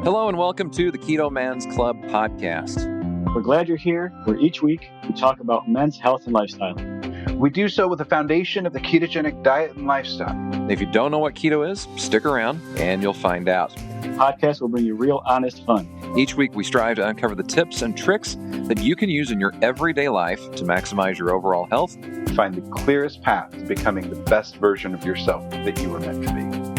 Hello and welcome to the Keto Man's Club podcast. We're glad you're here, where each week we talk about men's health and lifestyle. We do so with the foundation of the ketogenic diet and lifestyle. If you don't know what keto is, stick around and you'll find out. The podcast will bring you real, honest fun. Each week we strive to uncover the tips and tricks that you can use in your everyday life to maximize your overall health. Find the clearest path to becoming the best version of yourself that you were meant to be.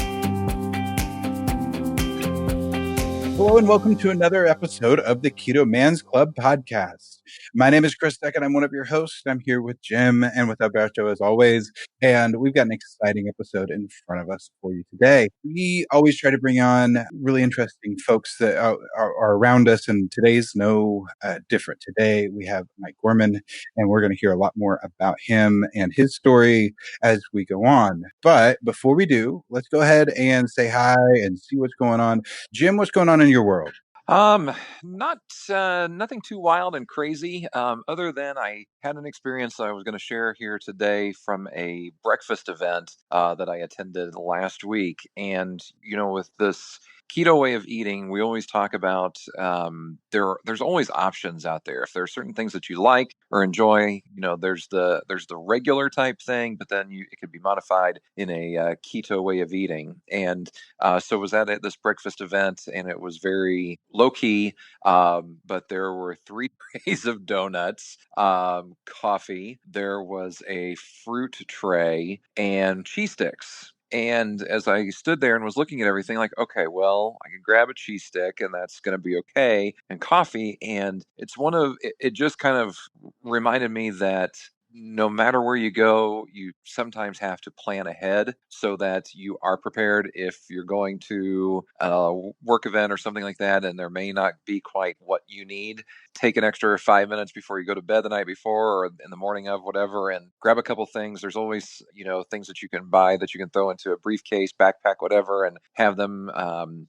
Hello and welcome to another episode of the Keto Man's Club podcast. My name is Chris Deck and I'm one of your hosts. I'm here with Jim and with Alberto as always, and we've got an exciting episode in front of us for you today. We always try to bring on really interesting folks that are around us, and today's no different. Today we have Mike Gorman, and we're going to hear a lot more about him and his story as we go on. But before we do, let's go ahead and say hi and see what's going on. Jim, what's going on in your world? Nothing too wild and crazy, other than I had an experience I was going to share here today from a breakfast event that I attended last week. And, you know, with this keto way of eating, we always talk about there's always options out there. If there are certain things that you like or enjoy, you know, there's the regular type thing, but then it could be modified in a keto way of eating. And so I was at this breakfast event, and it was very low key, but there were 3 trays of donuts, coffee. There was a fruit tray and cheese sticks. And as I stood there and was looking at everything, like, okay, well, I can grab a cheese stick and that's going to be okay, and coffee. And it just kind of reminded me that no matter where you go, you sometimes have to plan ahead so that you are prepared if you're going to a work event or something like that, and there may not be quite what you need. Take an extra 5 minutes before you go to bed the night before or in the morning of whatever, and grab a couple things. There's always, you know, things that you can buy that you can throw into a briefcase, backpack, whatever, and have them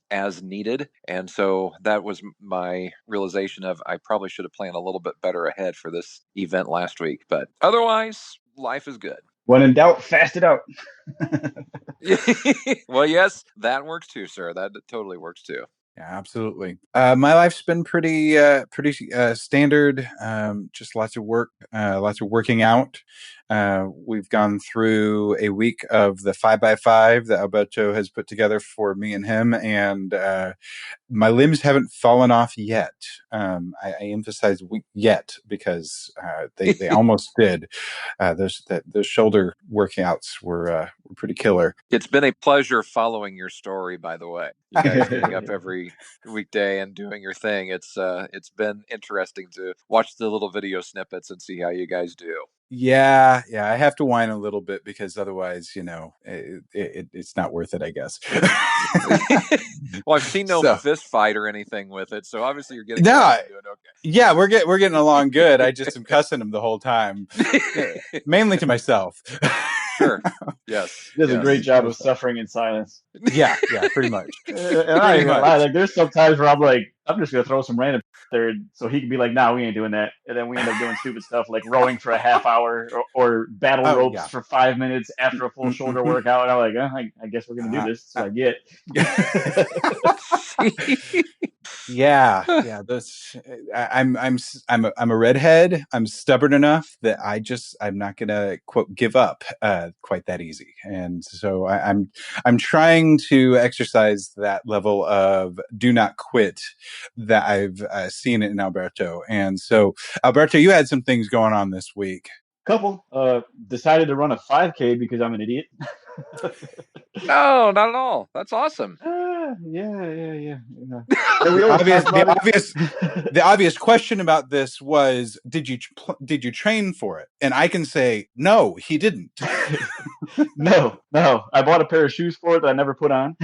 as needed. And so that was my realization of I probably should have planned a little bit better ahead for this event last week. But otherwise, life is good. When in doubt, fast it out. Well, yes, that works too, sir. That totally works too. Yeah, absolutely. My life's been pretty standard. Just lots of work, lots of working out. We've gone through a week of the 5x5 that Alberto has put together for me and him, and my limbs haven't fallen off yet. I emphasize yet because they almost did. Those shoulder workouts were pretty killer. It's been a pleasure following your story, by the way. You guys getting up every weekday and doing your thing. It's been interesting to watch the little video snippets and see how you guys do. Yeah, I have to whine a little bit because otherwise, you know, it's not worth it, I guess. Well, I've seen no fist fight or anything with it, so obviously you're getting doing okay. Yeah, we're getting along good. I just am cussing him the whole time, mainly to myself. Sure. Yes. He does a great job of suffering in silence. Yeah, pretty much. And I ain't gonna lie, like there's some times where I'm like, I'm just gonna throw some random there so he can be like, nah, we ain't doing that. And then we end up doing stupid stuff like rowing for a half hour or battle ropes for 5 minutes after a full shoulder workout. And I'm like, I guess we're gonna do this. So I get. Yeah. I'm a redhead. I'm stubborn enough that I'm not gonna quote give up quite that easy, and so I'm trying to exercise that level of do not quit that I've seen in Alberto. And so Alberto, you had some things going on this week. Couple decided to run a 5K because I'm an idiot. No, not at all. That's awesome. Yeah. The obvious question about this was, did you train for it? And I can say, no, he didn't. No. I bought a pair of shoes for it that I never put on.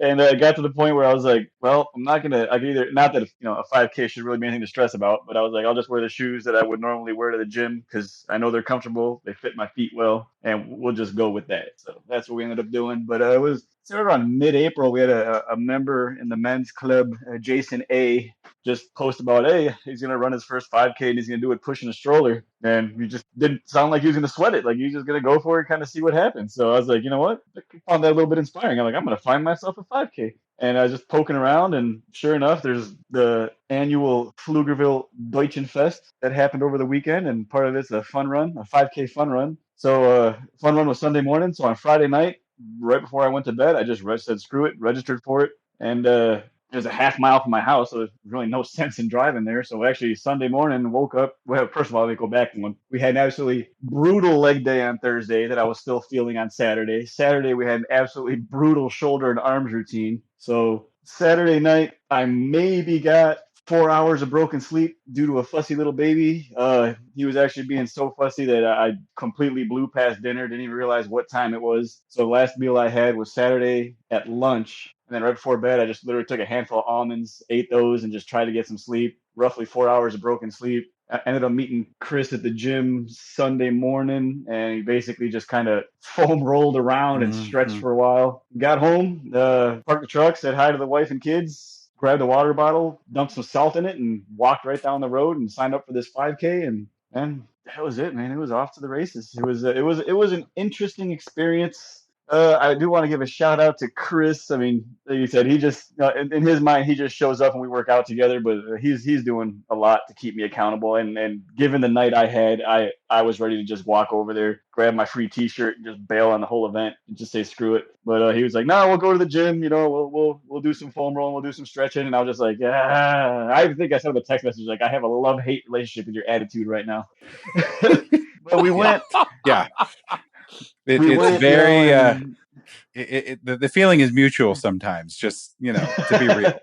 And it got to the point where I was like, well, I can either, not that, you know, a 5K should really be anything to stress about, but I was like, I'll just wear the shoes that I would normally wear to the gym because I know they're comfortable, they fit my feet well, and we'll just go with that. So that's what we ended up doing. But it was started around mid-April. We had a member in the men's club, Jason A, just post about, hey, he's going to run his first 5K and he's going to do it pushing a stroller. And he just didn't sound like he was going to sweat it. Like, he's just going to go for it and kind of see what happens. So I was like, you know what? I found that a little bit inspiring. I'm like, I'm going to find myself a 5K. And I was just poking around, and sure enough, there's the annual Pflugerville Deutschenfest that happened over the weekend, and part of it's a fun run, a 5K fun run. So fun run was Sunday morning. So on Friday night, right before I went to bed, I just said screw it, registered for it, and it was a half mile from my house, so there's really no sense in driving there. So actually, Sunday morning, woke up. Well, first of all, let me go back one. We had an absolutely brutal leg day on Thursday that I was still feeling on Saturday. Saturday, we had an absolutely brutal shoulder and arms routine. So Saturday night, I maybe got 4 hours of broken sleep due to a fussy little baby. He was actually being so fussy that I completely blew past dinner, didn't even realize what time it was. So the last meal I had was Saturday at lunch. And then right before bed, I just literally took a handful of almonds, ate those, and just tried to get some sleep. Roughly 4 hours of broken sleep. I ended up meeting Chris at the gym Sunday morning, and he basically just kind of foam rolled around and stretched for a while. Got home, parked the truck, said hi to the wife and kids, grabbed a water bottle, dumped some salt in it, and walked right down the road and signed up for this 5K. And that was it, man. It was off to the races. It was an interesting experience. I do want to give a shout out to Chris. I mean, like you said, he just in his mind he just shows up and we work out together. But he's doing a lot to keep me accountable. And given the night I had, I was ready to just walk over there, grab my free T-shirt, and just bail on the whole event and just say screw it. But he was like, "No, we'll go to the gym. You know, we'll do some foam rolling, we'll do some stretching." And I was just like, "Yeah." I think I sent him a text message like, "I have a love-hate relationship with your attitude right now." But we went. Yeah. We It's went, very and the feeling is mutual sometimes, just to be real.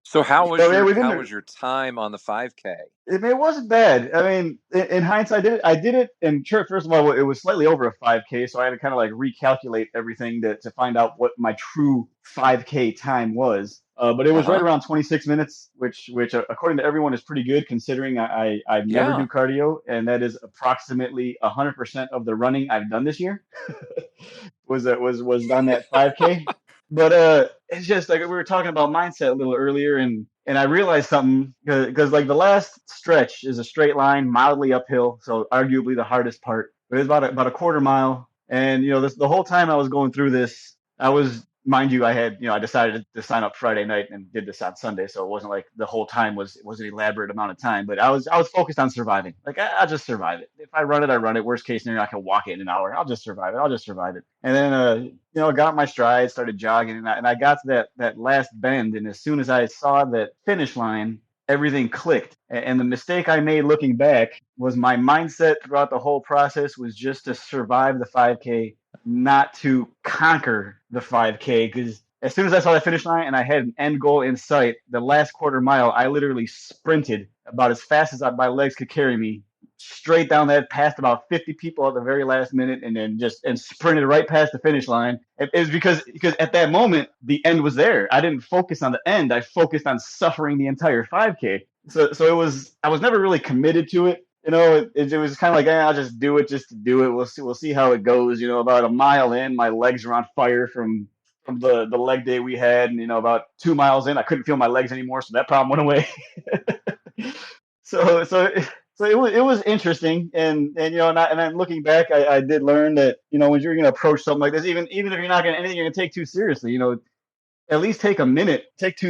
So how was So, yeah, we how didn't. was your time on the 5K? It wasn't bad. I mean, in hindsight, I did it in church. First of all, it was slightly over a 5K, so I had to kind of like recalculate everything to find out what my true 5K time was. But it was right Uh-huh. around 26 minutes, which according to everyone is pretty good considering I never Yeah. do cardio, and that is approximately 100% of the running I've done this year was done that 5K. But it's just like we were talking about mindset a little earlier, and I realized something because like the last stretch is a straight line, mildly uphill, so arguably the hardest part. But it was about a quarter mile, and the whole time I was going through this, I was, mind you, I decided to sign up Friday night and did this on Sunday, so it wasn't like the whole time was an elaborate amount of time, but I was focused on surviving. Like I'll just survive it. If I run it, I run it. Worst case scenario, I can walk it in an hour. I'll just survive it. I'll just survive it. And then got my stride, started jogging, and I got to that last bend, and as soon as I saw that finish line, everything clicked. And the mistake I made looking back was my mindset throughout the whole process was just to survive the 5K, not to conquer the 5K. Because as soon as I saw the finish line and I had an end goal in sight, the last quarter mile, I literally sprinted about as fast as my legs could carry me straight down that, past about 50 people at the very last minute, and then just sprinted right past the finish line. It was because at that moment the end was there. I didn't focus on the end. I focused on suffering the entire 5K. So I was never really committed to it. It was kind of like, I'll just do it just to do it. We'll see how it goes. About a mile in, my legs were on fire from the leg day we had, and about 2 miles in, I couldn't feel my legs anymore, so that problem went away. so so so it was interesting, and I'm looking back, I did learn that when you're going to approach something like this, even if you're not going to anything you're going to take too seriously, at least take 2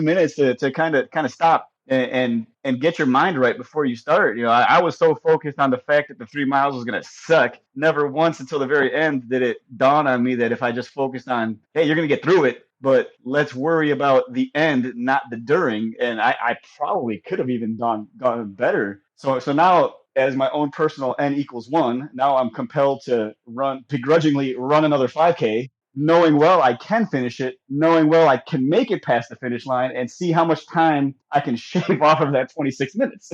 minutes to kind of stop and get your mind right before you start. I was so focused on the fact that the 3 miles was going to suck. Never once until the very end did it dawn on me that if I just focused on, hey, you're going to get through it, but let's worry about the end, not the during. And I probably could have even gone better. So now, as my own personal N=1, now I'm compelled to begrudgingly run another 5K, knowing well I can finish it, knowing well I can make it past the finish line, and see how much time I can shave off of that 26 minutes.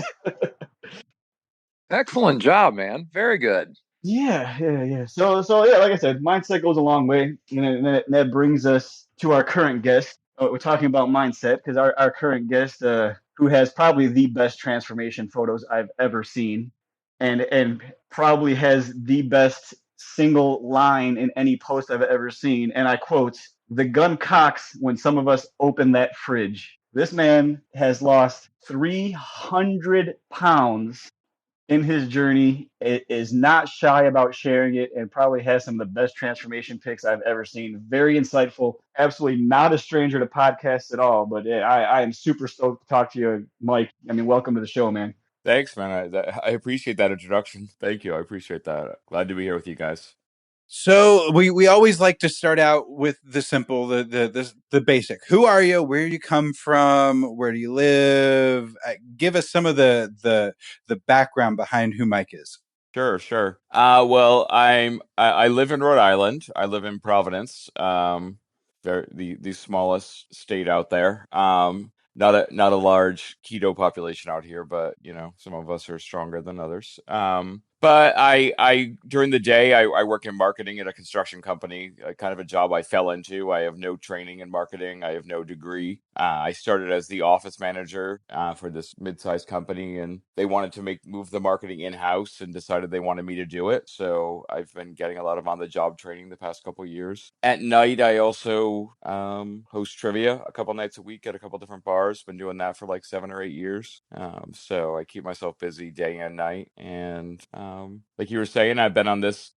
Excellent job, man. Very good. Yeah. So yeah, like I said, mindset goes a long way, and that brings us to our current guest. We're talking about mindset because our current guest, who has probably the best transformation photos I've ever seen, and probably has the best single line in any post I've ever seen, and I quote, "The gun cocks when some of us open that fridge." This man has lost 300 pounds in his journey, is not shy about sharing it, and probably has some of the best transformation picks I've ever seen. Very insightful, absolutely not a stranger to podcasts at all. But I am super stoked to talk to you, Mike. I mean, welcome to the show, man. Thanks, man. I appreciate that introduction. Thank you. I appreciate that. Glad to be here with you guys. So we always like to start out with the simple, the basic. Who are you? Where do you come from? Where do you live? Give us some of the background behind who Mike is. Sure. Well, I live in Rhode Island. I live in Providence. The smallest state out there. Not a large keto population out here, but you know, some of us are stronger than others. But I during the day I work in marketing at a construction company, kind of a job I fell into. I have no training in marketing. I have no degree. I started as the office manager for this mid-sized company, and they wanted to move the marketing in-house and decided they wanted me to do it. So I've been getting a lot of on-the-job training the past couple of years. At night, I also host trivia a couple nights a week at a couple different bars. Been doing that for like 7 or 8 years. So I keep myself busy day and night. And like you were saying, I've been on this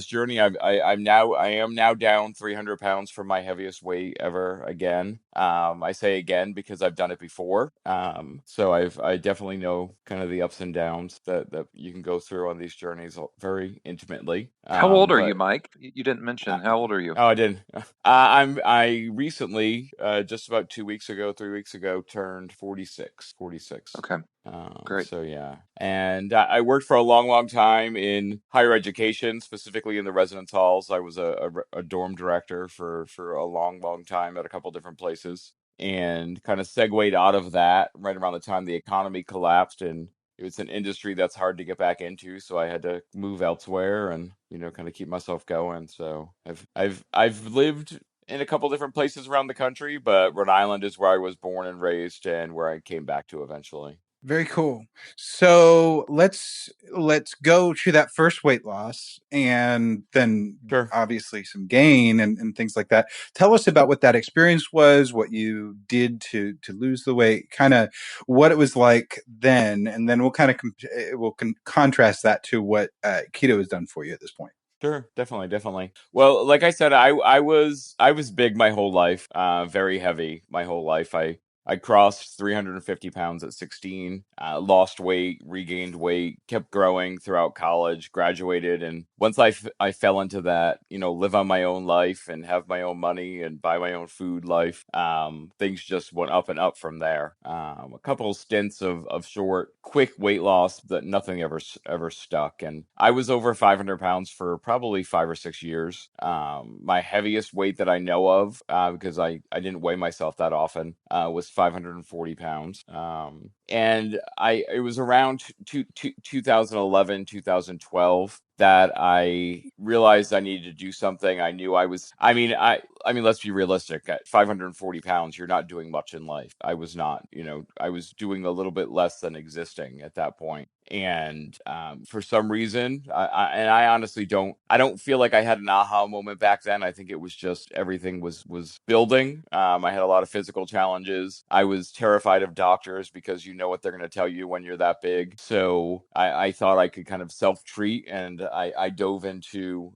journey. I am now down 300 pounds from my heaviest weight ever again. I say again because I've done it before. So I definitely know kind of the ups and downs that you can go through on these journeys very intimately. How old are you, But Mike? You didn't mention. How old are you? Oh, I did. I recently, just about 2 weeks ago, 3 weeks ago, turned 46. 46. Okay, great. So yeah, and I worked for a long time in higher education, specifically in the residence halls. I was a dorm director for a long time at a couple different places, and kind of segued out of that right around the time the economy collapsed, and it was an industry that's hard to get back into, so I had to move elsewhere and kind of keep myself going. So I've lived in a couple different places around the country, but Rhode Island is where I was born and raised and where I came back to eventually. Very cool. So let's go to that first weight loss and then Sure. obviously some gain and things like that. Tell us about what that experience was, what you did to lose the weight, kind of what it was like then, and then we'll kind of contrast that to what keto has done for you at this point. Sure, definitely. Well, like I said, I was big my whole life, very heavy my whole life. I crossed 350 pounds at 16, lost weight, regained weight, kept growing throughout college, graduated, and once I fell into that, live on my own life and have my own money and buy my own food life, things just went up and up from there. A couple stints of short, quick weight loss, but nothing ever stuck. And I was over 500 pounds for probably 5 or 6 years. My heaviest weight that I know of, because I didn't weigh myself that often, was 540 pounds. And it was around 2011, 2012 that I realized I needed to do something. I knew I mean, let's be realistic. At 540 pounds, you're not doing much in life. I was not, I was doing a little bit less than existing at that point. And for some reason, I honestly I don't feel like I had an aha moment back then. I think it was just everything was building. I had a lot of physical challenges. I was terrified of doctors because you know what they're going to tell you when you're that big. So I thought I could kind of self-treat, and I dove into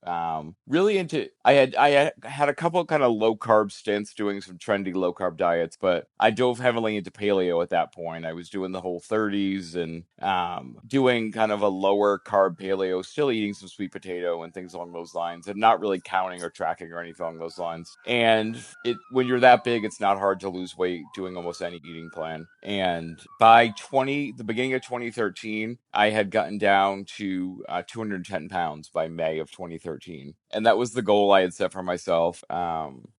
really into. I had a couple kind of low carb stints doing some trendy low carb diets, but I dove heavily into paleo at that point. I was doing the Whole30s and doing kind of a lower carb paleo, still eating some sweet potato and things along those lines, and not really counting or tracking or anything along those lines. And when you're that big, it's not hard to lose weight doing almost any eating plan. And by the beginning of 2013, I had gotten down to 210 pounds by May of 2013, and that was the goal I had set for myself.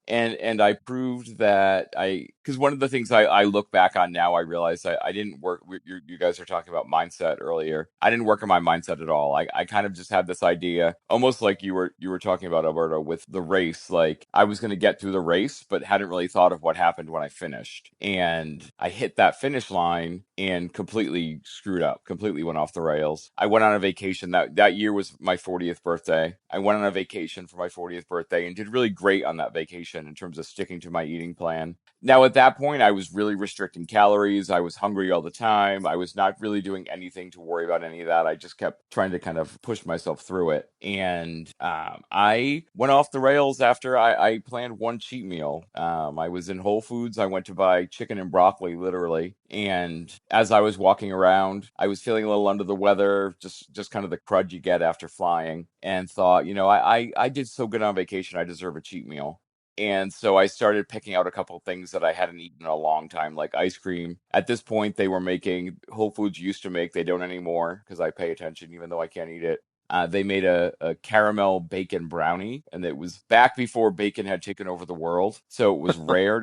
And I proved that because one of the things I look back on now, I realize I didn't work. You guys are talking about mindset earlier. I didn't work on my mindset at all. I kind of just had this idea, almost like you were talking about, Alberto, with the race. Like I was going to get through the race, but hadn't really thought of what happened when I finished. And I hit that finish line and completely screwed up, completely went off the rails. I went on a vacation. That year was my 40th birthday. I went on a vacation for my 40th birthday and did really great on that vacation. motivation in terms of sticking to my eating plan. Now, at that point, I was really restricting calories. I was hungry all the time. I was not really doing anything to worry about any of that. I just kept trying to kind of push myself through it. And I went off the rails after I planned one cheat meal. I was in Whole Foods. I went to buy chicken and broccoli, literally. And as I was walking around, I was feeling a little under the weather, just kind of the crud you get after flying, and thought, I did so good on vacation. I deserve a cheat meal. And so I started picking out a couple of things that I hadn't eaten in a long time, like ice cream. At this point, they were making, Whole Foods used to make, they don't anymore because I pay attention, even though I can't eat it. They made a caramel bacon brownie, and it was back before bacon had taken over the world. So it was rare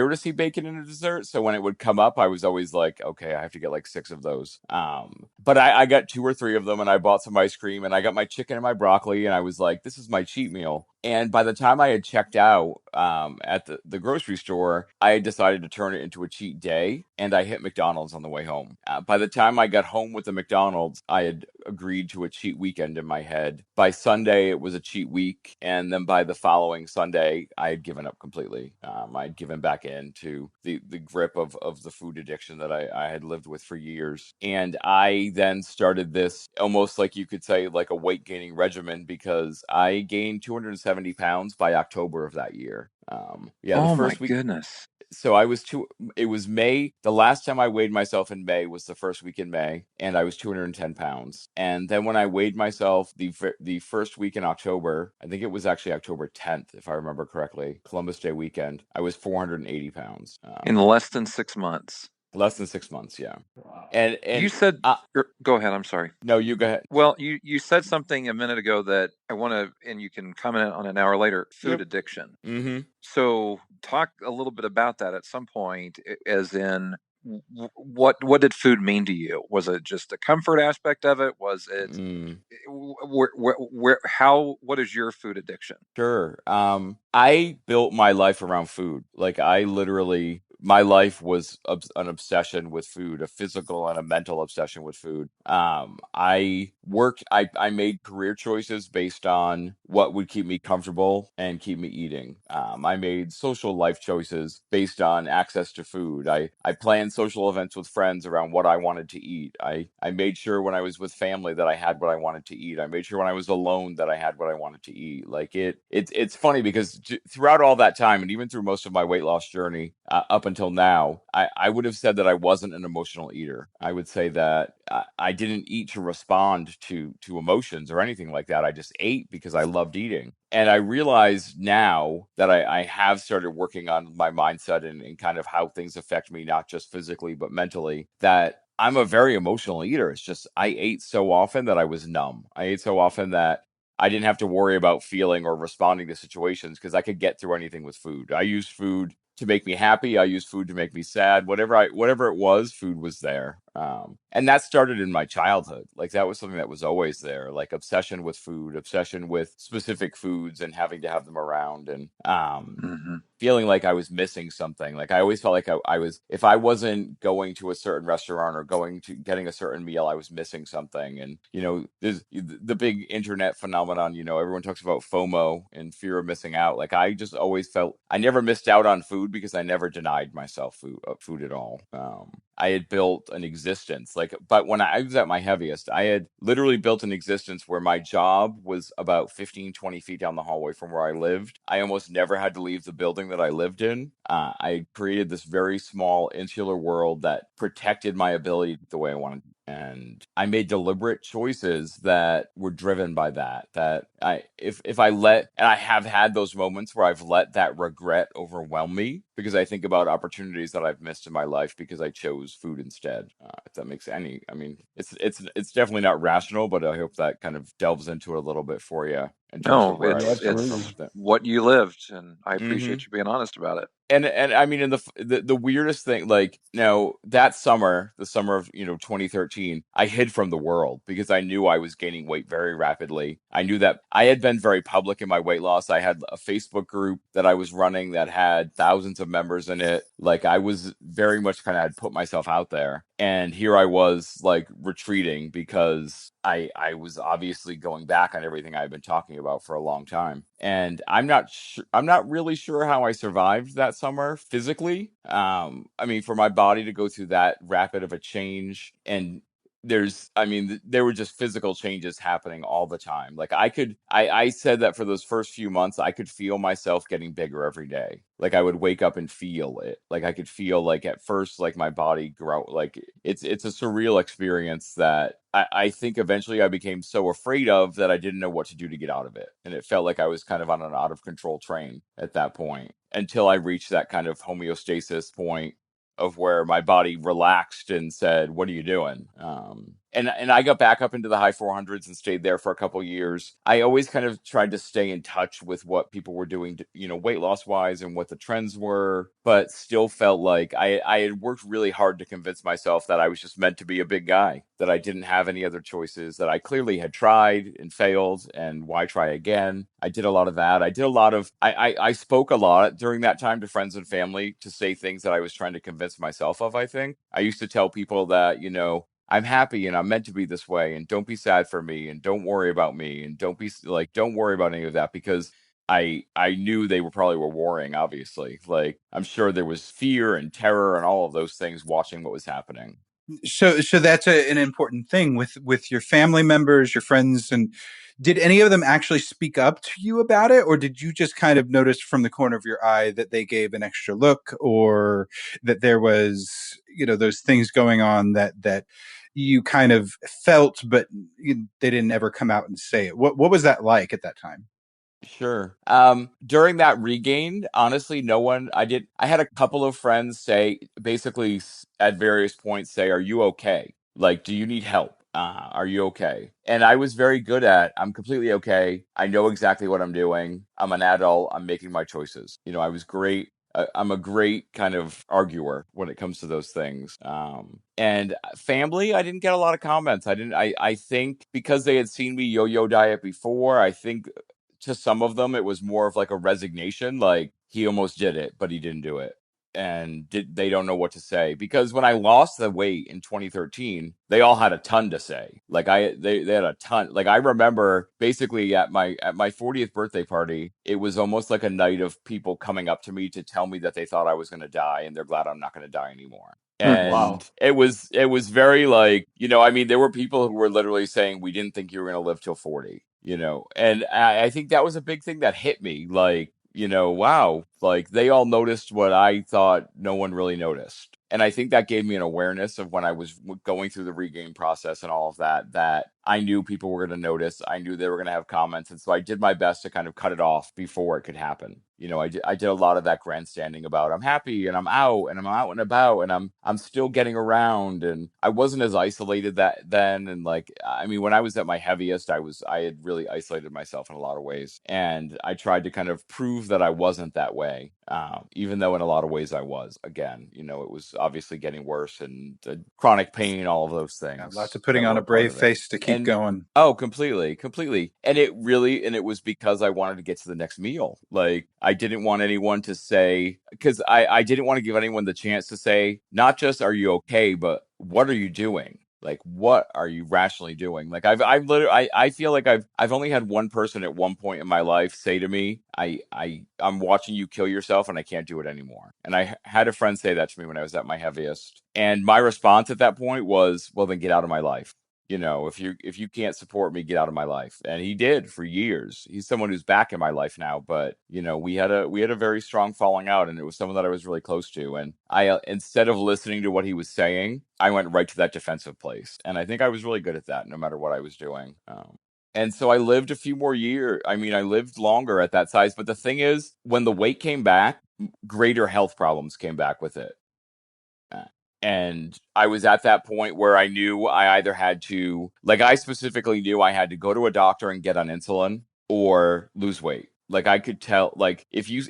to see bacon in a dessert. So when it would come up, I was always like, okay, I have to get like 6 of those. But I got 2 or 3 of them, and I bought some ice cream, and I got my chicken and my broccoli, and I was like, this is my cheat meal. And by the time I had checked out at the grocery store, I had decided to turn it into a cheat day, and I hit McDonald's on the way home. By the time I got home with the McDonald's, I had agreed to a cheat weekend in my head. By Sunday, it was a cheat week, and then by the following Sunday, I had given up completely. I had given back into the grip of the food addiction that I had lived with for years. And I then started this, almost like you could say, like a weight gaining regimen, because I gained 270 pounds by October of that year. Yeah, the Oh my first week. goodness. So it was May. The last time I weighed myself in May was the first week in May, and I was 210 pounds. And then when I weighed myself the first week in October, I think it was actually October 10th, if I remember correctly, Columbus Day weekend, I was 480 pounds. In less than 6 months. Less than 6 months, yeah. Wow. You And said, go ahead. I'm sorry. no, you go ahead. Well, you said something a minute ago that I want to, and you can comment on an hour later, food Yep. addiction. Mm-hmm. So talk a little bit about that at some point, as in what did food mean to you? Was it just the comfort aspect of it? Was it what is your food addiction? Sure. I built my life around food. Like I literally, my life was an obsession with food, a physical and a mental obsession with food. I made career choices based on what would keep me comfortable and keep me eating. I made social life choices based on access to food. I planned social events with friends around what I wanted to eat. I made sure when I was with family that I had what I wanted to eat. I made sure when I was alone that I had what I wanted to eat. Like it's funny because throughout all that time, and even through most of my weight loss journey up until now, I would have said that I wasn't an emotional eater. I would say that I didn't eat to respond to emotions or anything like that. I just ate because I loved eating. And I realize now that I have started working on my mindset and kind of how things affect me, not just physically, but mentally, that I'm a very emotional eater. It's just I ate so often that I was numb. I ate so often that I didn't have to worry about feeling or responding to situations because I could get through anything with food. I used food to make me happy. I used food to make me sad. Whatever it was, food was there. And that started in my childhood. Like that was something that was always there. Like obsession with food, obsession with specific foods, and having to have them around, and Mm-hmm. feeling like I was missing something. Like I always felt like I was, if I wasn't going to a certain restaurant or going to getting a certain meal, I was missing something. And there's the big internet phenomenon. Everyone talks about FOMO and fear of missing out. Like I just always felt I never missed out on food because I never denied myself food at all. I had built an existence, but when I was at my heaviest, I had literally built an existence where my job was about 15, 20 feet down the hallway from where I lived. I almost never had to leave the building that I lived in. I created this very small insular world that protected my ability the way I wanted. And I made deliberate choices that were driven by that. That if I let, and I have had those moments where I've let that regret overwhelm me because I think about opportunities that I've missed in my life because I chose food instead. If that makes any, I mean, it's definitely not rational, but I hope that kind of delves into it a little bit for you in terms of No, where I was coming from it's with it. what you lived, and I Mm-hmm. appreciate you being honest about it. And I mean, in the weirdest thing, like now that summer, the summer of 2013, I hid from the world because I knew I was gaining weight very rapidly. I knew that I had been very public in my weight loss. I had a Facebook group that I was running that had thousands of members in it. Like I was very much kind of had put myself out there, and here I was like retreating because I was obviously going back on everything I've been talking about for a long time, and I'm not really sure how I survived that summer physically. I mean, for my body to go through that rapid of a change, and there were just physical changes happening all the time. Like I said that for those first few months, I could feel myself getting bigger every day. Like I would wake up and feel it. Like I could feel like at first, like my body grow. Like it's a surreal experience that I think eventually I became so afraid of that I didn't know what to do to get out of it. And it felt like I was kind of on an out of control train at that point until I reached that kind of homeostasis point of where my body relaxed and said, "What are you doing?" And I got back up into the high 400s and stayed there for a couple years. I always kind of tried to stay in touch with what people were doing, weight loss wise and what the trends were, but still felt like I had worked really hard to convince myself that I was just meant to be a big guy, that I didn't have any other choices, that I clearly had tried and failed, and why try again? I did a lot of that. I did a lot of I spoke a lot during that time to friends and family to say things that I was trying to convince myself of, I think. I used to tell people that, I'm happy and I'm meant to be this way, and don't be sad for me, and don't worry about me, and don't worry about any of that, because I knew they were warring, obviously. Like I'm sure there was fear and terror and all of those things watching what was happening. So that's an important thing with your family members, your friends, and did any of them actually speak up to you about it, or did you just kind of notice from the corner of your eye that they gave an extra look, or that there was, those things going on that you kind of felt, but they didn't ever come out and say it? What was that like at that time? Sure. During that regain, honestly, no one, I had a couple of friends say, basically at various points say, "Are you okay? Like, do you need help? Are you okay?" And I was very good at, "I'm completely okay. I know exactly what I'm doing. I'm an adult. I'm making my choices." I was great. I'm a great kind of arguer when it comes to those things. And family, I didn't get a lot of comments. I think because they had seen me yo-yo diet before, I think to some of them it was more of like a resignation, like he almost did it but he didn't do it, and they don't know what to say, because when I lost the weight in 2013, they all had a ton to say. Like they had a ton. Like I remember basically at my 40th birthday party, it was almost like a night of people coming up to me to tell me that they thought I was going to die and they're glad I'm not going to die anymore. Wow. And it was very like, I mean, there were people who were literally saying, "We didn't think you were going to live till 40." And I think that was a big thing that hit me. Like, wow, like they all noticed what I thought no one really noticed. And I think that gave me an awareness of when I was going through the regain process and all of that, that I knew people were going to notice. I knew they were going to have comments. And so I did my best to kind of cut it off before it could happen. I did a lot of that grandstanding about I'm happy and I'm out and about and I'm still getting around, and I wasn't as isolated that then. And like, I mean, when I was at my heaviest, I had really isolated myself in a lot of ways, and I tried to kind of prove that I wasn't that way, even though in a lot of ways I was. Again, it was obviously getting worse, and chronic pain, all of those Yeah, things lots of putting that on were a a part brave of it. face to keep And going. oh, completely, completely. And it was because I wanted to get to the next meal. Like I didn't want anyone to say, because I didn't want to give anyone the chance to say, not just are you okay, but what are you doing? Like, what are you rationally doing? Like, I've literally, I feel like I've only had one person at one point in my life say to me, I'm watching you kill yourself and I can't do it anymore. And I had a friend say that to me when I was at my heaviest. And my response at that point was, well, then get out of my life. If you can't support me, get out of my life. And he did for years. He's someone who's back in my life now, but we had a very strong falling out, and it was someone that I was really close to. And I instead of listening to what he was saying, I went right to that defensive place. And I think I was really good at that, no matter what I was doing. And so I lived a few more years. I mean, I lived longer at that size. But the thing is, when the weight came back, greater health problems came back with it. Uh, And I was at that point where I knew I either had to, like, I specifically knew I had to go to a doctor and get on insulin or lose weight. Like, I could tell, like, if you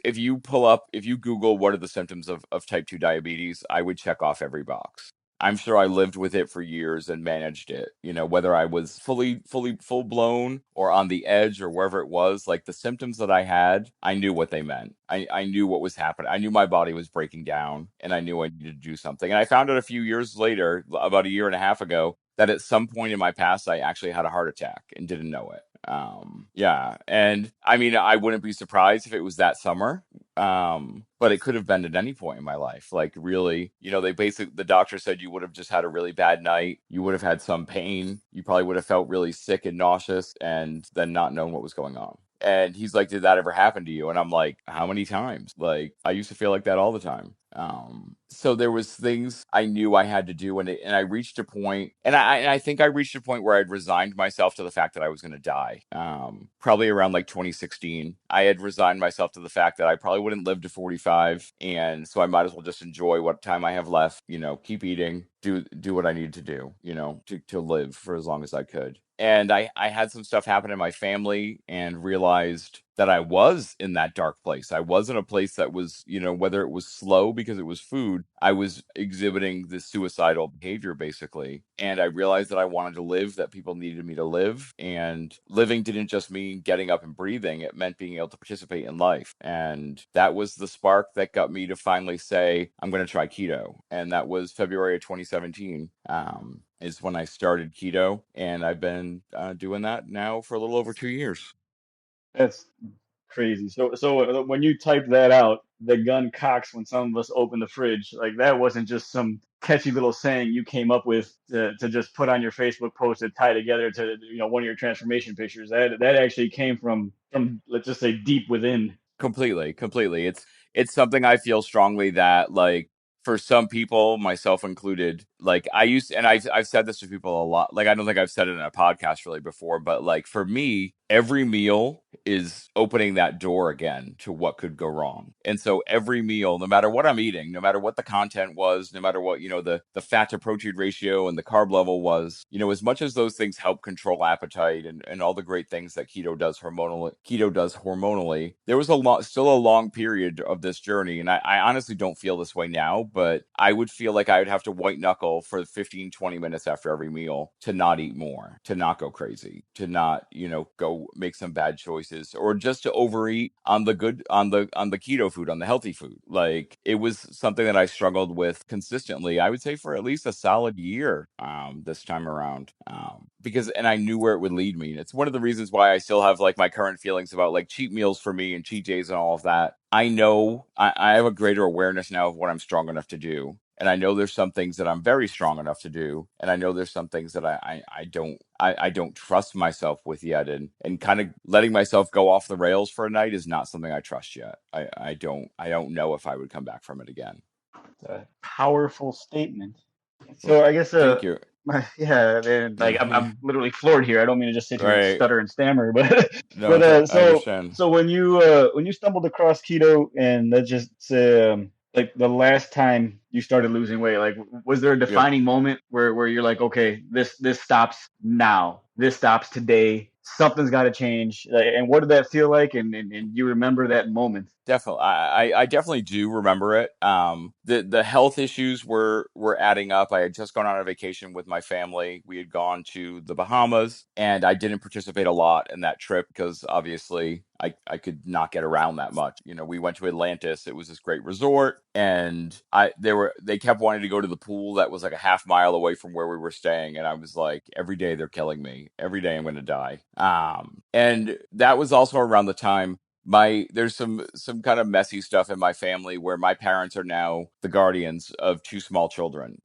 Google what are the symptoms of type 2 diabetes, I would check off every box. I'm sure I lived with it for years and managed it, whether I was fully full blown or on the edge or wherever it was. Like the symptoms that I had, I knew what they meant. I knew what was happening. I knew my body was breaking down, and I knew I needed to do something. And I found out a few years later, about a year and a half ago, that at some point in my past I actually had a heart attack and didn't know it. Yeah, and I mean, I wouldn't be surprised if it was that summer. But it could have been at any point in my life. Like really, the doctor said you would have just had a really bad night. You would have had some pain. You probably would have felt really sick and nauseous and then not known what was going on. And he's like, did that ever happen to you? And I'm like, how many times? Like, I used to feel like that all the time. So there was things I knew I had to do, and I reached a point, and I think I reached a point where I'd resigned myself to the fact that I was going to die. Probably around like 2016, I had resigned myself to the fact that I probably wouldn't live to 45, and so I might as well just enjoy what time I have left. Keep eating, do what I need to do, to live for as long as I could. And I had some stuff happen in my family and realized that I was in that dark place. I was in a place that was, whether it was slow because it was food, I was exhibiting this suicidal behavior basically. And I realized that I wanted to live, that people needed me to live. And living didn't just mean getting up and breathing, it meant being able to participate in life. And that was the spark that got me to finally say, I'm going to try keto. And that was February of 2017. Is when I started keto, and I've been doing that now for a little over 2 years. That's crazy. So when you type that out, the gun cocks when some of us open the fridge. Like that wasn't just some catchy little saying you came up with to just put on your Facebook post to tie together to one of your transformation pictures. That actually came from let's just say deep within. Completely. It's something I feel strongly that, like, for some people, myself included, like and I've said this to people a lot. Like I don't think I've said it in a podcast really before, but like for me, every meal is opening that door again to what could go wrong. And so every meal, no matter what I'm eating, no matter what the content was, no matter what, the fat to protein ratio and the carb level was, as much as those things help control appetite and all the great things that keto does hormonally, there was still a long period of this journey. And I honestly don't feel this way now, but I would feel like I would have to white knuckle for 15, 20 minutes after every meal to not eat more, to not go crazy, to not, go make some bad choices, or just to overeat on the keto food, on the healthy food. Like it was something that I struggled with consistently, I would say for at least a solid year, this time around. And I knew where it would lead me. And it's one of the reasons why I still have like my current feelings about like cheat meals for me and cheat days and all of that. I know I have a greater awareness now of what I'm strong enough to do. And I know there's some things that I'm very strong enough to do. And I know there's some things that I don't trust myself with yet. And kind of letting myself go off the rails for a night is not something I trust yet. I don't know if I would come back from it again. It's a powerful statement. So I guess Thank you. yeah, and like I'm literally floored here. I don't mean to just sit here and Right. stutter and stammer, but No, I understand. so when you stumbled across keto, and let's just say like the last time you started losing weight, like was there a Yep. defining moment where you're like, okay, this stops now, this stops today, something's got to change, like, and what did that feel like, and you remember that moment? Definitely, I definitely do remember it. The health issues were adding up. I had just gone on a vacation with my family. We had gone to the Bahamas, and I didn't participate a lot in that trip because obviously I could not get around that much. We went to Atlantis. It was this great resort, and they kept wanting to go to the pool that was like a half mile away from where we were staying, and I was like, every day they're killing me. Every day I'm going to die. And that was also around the time there's some kind of messy stuff in my family where my parents are now the guardians of two small children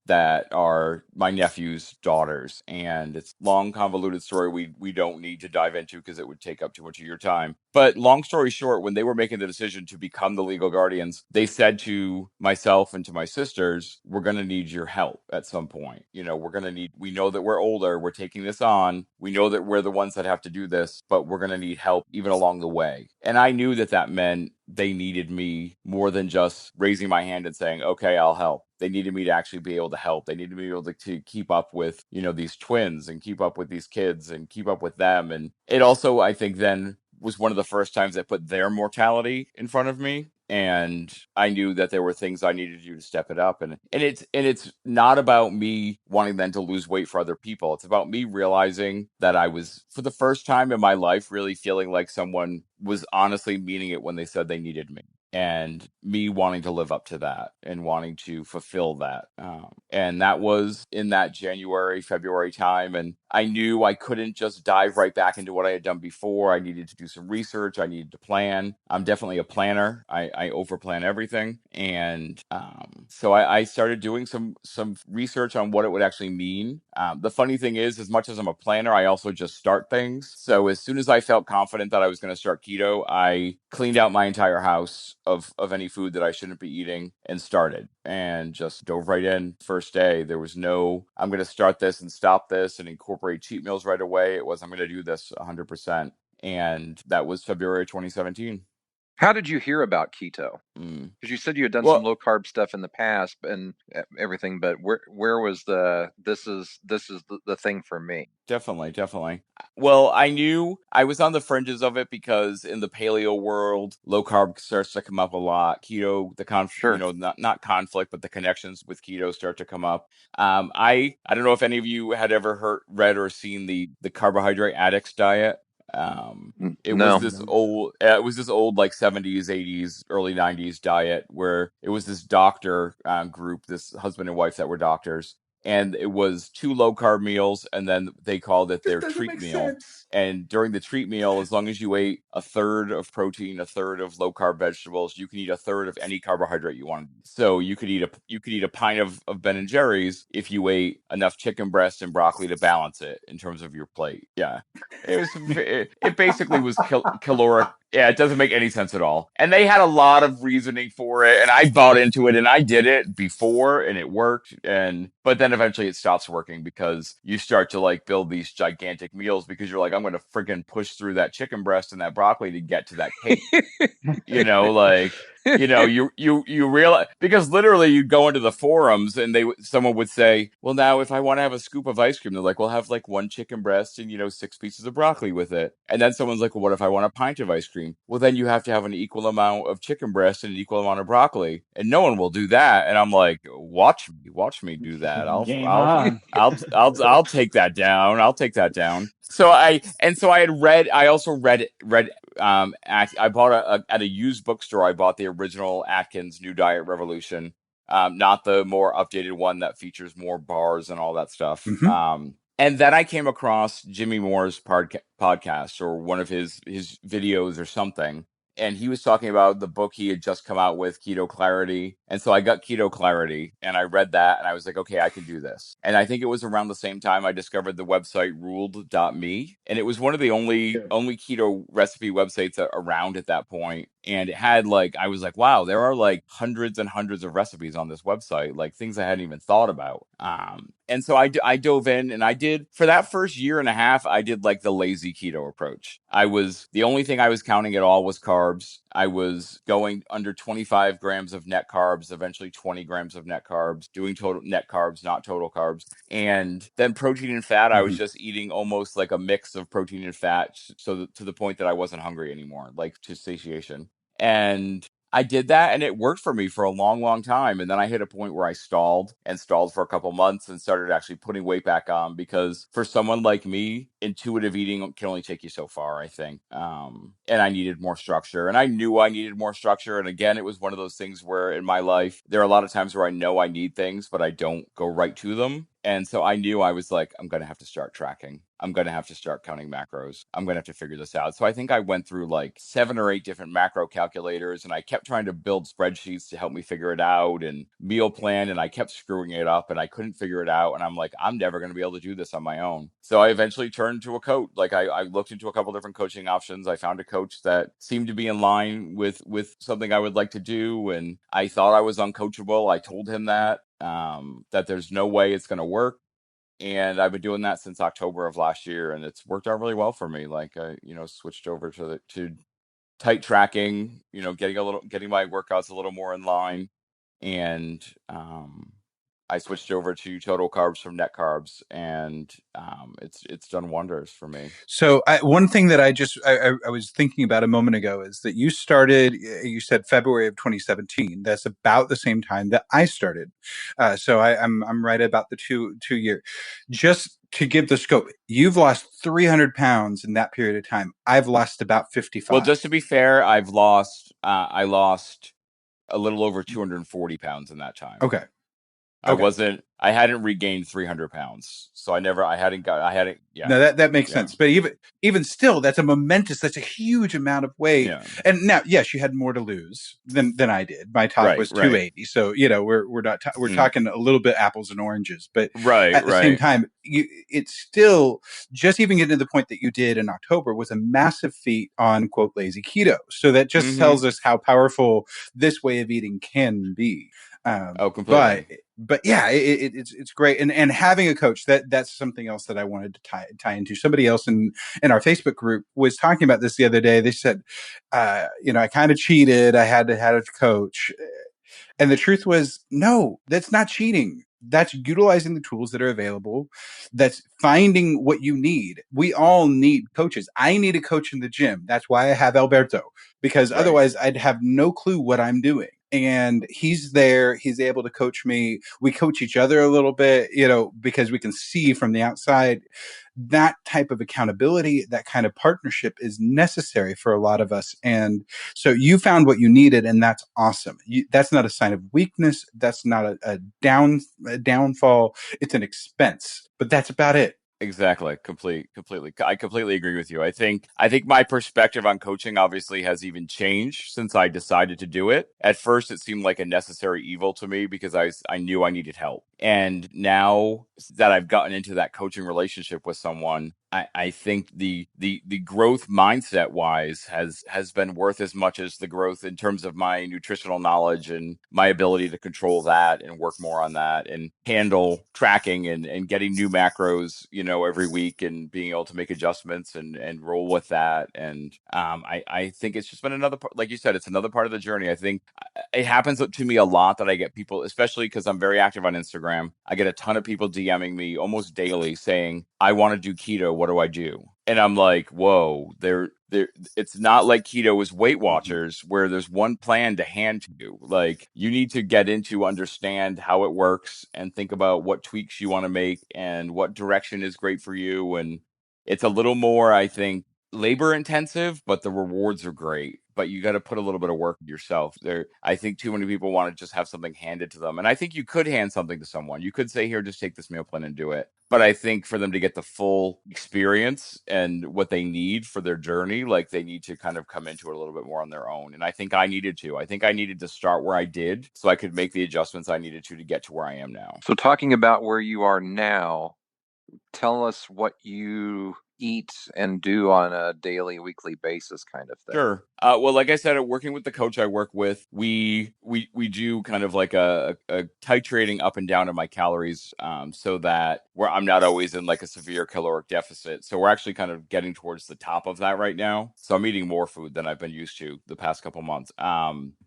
that are my nephew's daughters, and it's long convoluted story we don't need to dive into because it would take up too much of your time. But long story short, when they were making the decision to become the legal guardians, they said to myself and to my sisters, we're going to need your help at some point. We know that we're older, we're taking this on, we know that we're the ones that have to do this, but we're going to need help even along the way. And I knew that meant they needed me more than just raising my hand and saying, okay, I'll help. They needed me to actually be able to help. They needed me to be able to keep up with, these twins and keep up with these kids and keep up with them. And it also, I think, then was one of the first times they put their mortality in front of me. And I knew that there were things I needed to do to step it up. And it's not about me wanting them to lose weight for other people. It's about me realizing that I was, for the first time in my life, really feeling like someone was honestly meaning it when they said they needed me. and me wanting to live up to that and wanting to fulfill that. And that was in that January, February time. And I knew I couldn't just dive right back into what I had done before. I needed to do some research. I needed to plan. I'm definitely a planner. I overplan everything. And so I started doing some research on what it would actually mean. The funny thing is, as much as I'm a planner, I also just start things. So as soon as I felt confident that I was going to start keto, I cleaned out my entire house of any food that I shouldn't be eating and started and just dove right in first day. There was no, I'm going to start this and stop this and incorporate cheat meals right away. It was, I'm going to do this 100%. And that was February 2017. How did you hear about keto? Mm. Because you said you had done some Well, low carb stuff in the past and everything, but where was the this is the thing for me? definitely. Well, I knew I was on the fringes of it because in the paleo world, low carb starts to come up a lot. Keto, Sure. not conflict, but the connections with keto start to come up. I don't know if any of you had ever read, or seen the carbohydrate addicts diet. No. It was this old like 70s, 80s, early 90s diet where it was this doctor group, this husband and wife that were doctors, and it was 2 low carb meals, and then they called it their treat meal. And during the treat meal, as long as you ate a third of protein, a third of low carb vegetables, you can eat a third of any carbohydrate you want. So you could eat a pint of Ben and Jerry's if you ate enough chicken breast and broccoli to balance it in terms of your plate. Yeah. It basically was caloric. Yeah, it doesn't make any sense at all. And they had a lot of reasoning for it, and I bought into it, and I did it before, and it worked. But then eventually it stops working because you start to like build these gigantic meals because you're like, I'm going to freaking push through that chicken breast and that broccoli to get to that cake. Like, you realize, because literally you go into the forums and someone would say, well, now if I want to have a scoop of ice cream, they're like, we'll have like 1 chicken breast and 6 pieces of broccoli with it. And then someone's like, well, what if I want a pint of ice cream? Well, then you have to have an equal amount of chicken breast and an equal amount of broccoli, and no one will do that. And I'm like, watch me do that. Game on. I'll take that down. I'll take that down. So I had read. I also read. I bought at a used bookstore. I bought the original Atkins New Diet Revolution, not the more updated one that features more bars and all that stuff. And then I came across Jimmy Moore's podcast, or one of his videos or something. And he was talking about the book he had just come out with, Keto Clarity. And so I got Keto Clarity and I read that and I was like, okay, I can do this. And I think it was around the same time I discovered the website ruled.me. And it was one of the only keto recipe websites around at that point. And it had like, I was like, wow, there are like hundreds and hundreds of recipes on this website, like things I hadn't even thought about. And so I dove in and I did, for that first year and a half, I did like the lazy keto approach. The only thing I was counting at all was carbs. I was going under 25 grams of net carbs, eventually 20 grams of net carbs, doing total net carbs, not total carbs. And then protein and fat, I was just eating almost like a mix of protein and fat. So to the point that I wasn't hungry anymore, like to satiation. And I did that and it worked for me for a long, long time. And then I hit a point where I stalled for a couple months and started actually putting weight back on, because for someone like me, intuitive eating can only take you so far, I think. And I needed more structure, and I knew I needed more structure. And again, it was one of those things where in my life, there are a lot of times where I know I need things, but I don't go right to them. And so I knew, I was like, I'm going to have to start tracking. I'm going to have to start counting macros. I'm going to have to figure this out. So I think I went through like 7 or 8 different macro calculators, and I kept trying to build spreadsheets to help me figure it out and meal plan. And I kept screwing it up and I couldn't figure it out. And I'm like, I'm never going to be able to do this on my own. So I eventually turned to a coach. Like I looked into a couple different coaching options. I found a coach that seemed to be in line with something I would like to do. And I thought I was uncoachable. I told him that there's no way it's going to work. And I've been doing that since October of last year, and it's worked out really well for me. Like I, switched over to tight tracking, getting my workouts a little more in line, and I switched over to total carbs from net carbs, and it's done wonders for me. So one thing that I was thinking about a moment ago is that you started, you said February of 2017. That's about the same time that I started. So I'm right about the two year. Just to give the scope, you've lost 300 pounds in that period of time. I've lost about 55. Well, just to be fair, I lost a little over 240 pounds in that time. Okay. Okay. I hadn't regained 300 pounds. So yeah. No, that makes Yeah. sense. But even still, that's a huge amount of weight. Yeah. And now, yes, you had more to lose than I did. My top Right, was right. 280. So, we're not we're talking a little bit apples and oranges. But Right, at the same right. time, it's still just even getting to the point that you did in October was a massive feat on quote lazy keto. So that just tells us how powerful this way of eating can be. Oh, completely. But yeah, it's great, and having a coach that's something else that I wanted to tie into. Somebody else in our Facebook group was talking about this the other day. They said, I kind of cheated. I had to have a coach, and the truth was, no, that's not cheating. That's utilizing the tools that are available. That's finding what you need. We all need coaches. I need a coach in the gym. That's why I have Alberto, because Right. otherwise I'd have no clue what I'm doing. And he's there. He's able to coach me. We coach each other a little bit, because we can see from the outside. That type of accountability, that kind of partnership is necessary for a lot of us. And so you found what you needed, and that's awesome. That's not a sign of weakness. That's not a downfall. It's an expense, but that's about it. Exactly. Completely. I completely agree with you. I think my perspective on coaching obviously has even changed since I decided to do it. At first, it seemed like a necessary evil to me because I knew I needed help. And now that I've gotten into that coaching relationship with someone, I think the growth mindset wise has been worth as much as the growth in terms of my nutritional knowledge and my ability to control that and work more on that and handle tracking and getting new macros, every week and being able to make adjustments and roll with that. And I think it's just been another part, like you said, it's another part of the journey. I think it happens to me a lot that I get people, especially because I'm very active on Instagram. I get a ton of people DMing me almost daily saying, I want to do keto. What do I do? And I'm like, whoa, it's not like keto is Weight Watchers where there's one plan to hand to you. Like you need to get into understand how it works and think about what tweaks you want to make and what direction is great for you. And it's a little more, I think, labor intensive, but the rewards are great. But you got to put a little bit of work yourself. I think too many people want to just have something handed to them. And I think you could hand something to someone. You could say, here, just take this meal plan and do it. But I think for them to get the full experience and what they need for their journey, like they need to kind of come into it a little bit more on their own. And I think I needed to. I think I needed to start where I did so I could make the adjustments I needed to get to where I am now. So talking about where you are now, tell us what you eat and do on a daily, weekly basis kind of thing. Sure. Well, like I said, working with the coach I work with, we do kind of like a titrating up and down of my calories, so that I'm not always in like a severe caloric deficit. So we're actually kind of getting towards the top of that right now. So I'm eating more food than I've been used to the past couple months.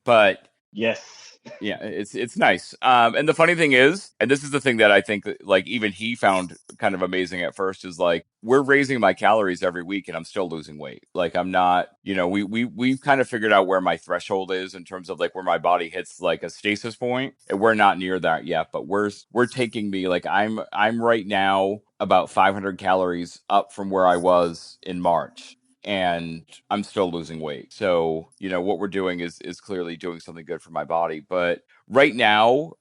But Yes. yeah, it's nice. And the funny thing is, and this is the thing that I think that, like even he found kind of amazing at first, is like we're raising my calories every week and I'm still losing weight. Like I'm not, we've kind of figured out where my threshold is in terms of like where my body hits like a stasis point, and we're not near that yet. But we're taking me like I'm right now about 500 calories up from where I was in March, and I'm still losing weight. So, what we're doing is clearly doing something good for my body. But right now,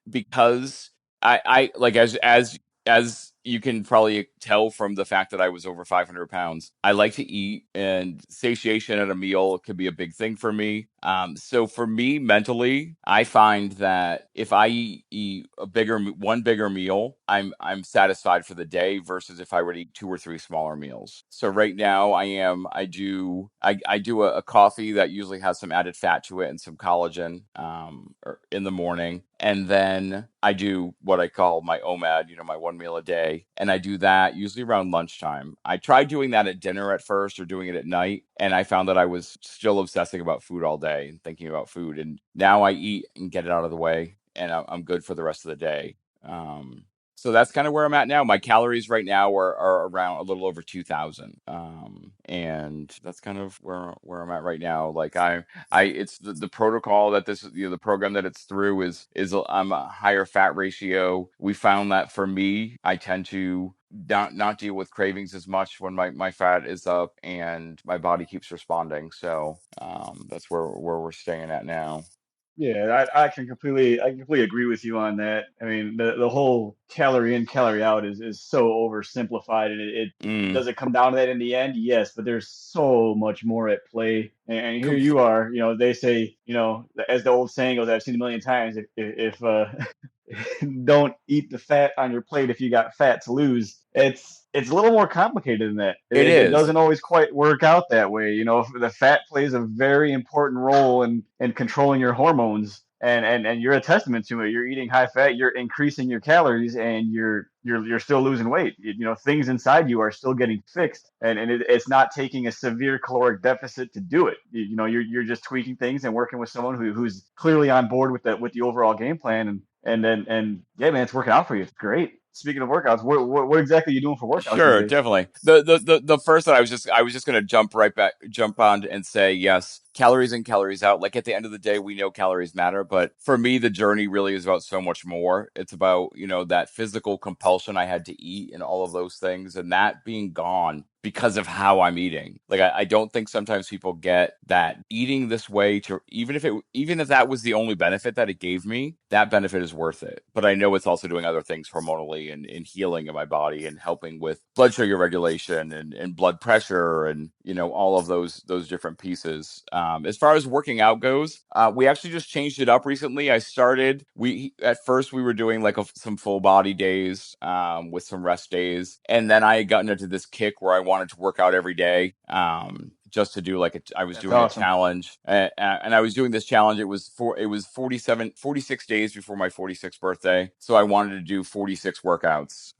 because I like as you can probably tell from the fact that I was over 500 pounds, I like to eat, and satiation at a meal can be a big thing for me. So for me mentally, I find that if I eat one bigger meal, I'm satisfied for the day versus if I were to eat two or three smaller meals. So right now I do a coffee that usually has some added fat to it and some collagen, in the morning. And then I do what I call my OMAD, my one meal a day. And I do that usually around lunchtime. I tried doing that at dinner at first or doing it at night. And I found that I was still obsessing about food all day and thinking about food. And now I eat and get it out of the way. and I'm good for the rest of the day. So that's kind of where I'm at now. My calories right now are around a little over 2,000. And that's kind of where I'm at right now. Like it's the protocol that this, the program that it's through is I'm a higher fat ratio. We found that for me, I tend to not deal with cravings as much when my fat is up and my body keeps responding. So that's where we're staying at now. Yeah, I completely agree with you on that. I mean, the whole calorie in, calorie out is so oversimplified, and it Mm, does it come down to that in the end? Yes, but there's so much more at play. And here com- you are, they say, as the old saying goes, I've seen a million times, if don't eat the fat on your plate if you got fat to lose. It's a little more complicated than that. It, it it is. doesn't always quite work out that way. The fat plays a very important role in controlling your hormones. And you're a testament to it. You're eating high fat, you're increasing your calories, and you're still losing weight. Things inside you are still getting fixed, and it's not taking a severe caloric deficit to do it. You're just tweaking things and working with someone who's clearly on board with the overall game plan, and yeah, man, it's working out for you. It's great. Speaking of workouts, what exactly are you doing for workouts these Sure, days? definitely. The first that I was just gonna jump on and say yes, calories in, calories out. Like at the end of the day, we know calories matter, but for me, the journey really is about so much more. It's about, that physical compulsion I had to eat and all of those things, and that being gone because of how I'm eating. Like I don't think sometimes people get that eating this way to even if that was the only benefit that it gave me, that benefit is worth it. But I know it's also doing other things hormonally and healing in my body and helping with blood sugar regulation and blood pressure and all of those different pieces. As far as working out goes, we actually just changed it up recently. We at first we were doing like some full body days with some rest days, and then I had gotten into this kick where I wanted to work out every day. Just to do I was That's doing a awesome. challenge, and I was doing this challenge. It was 46 days before my 46th birthday, so I wanted to do 46 workouts.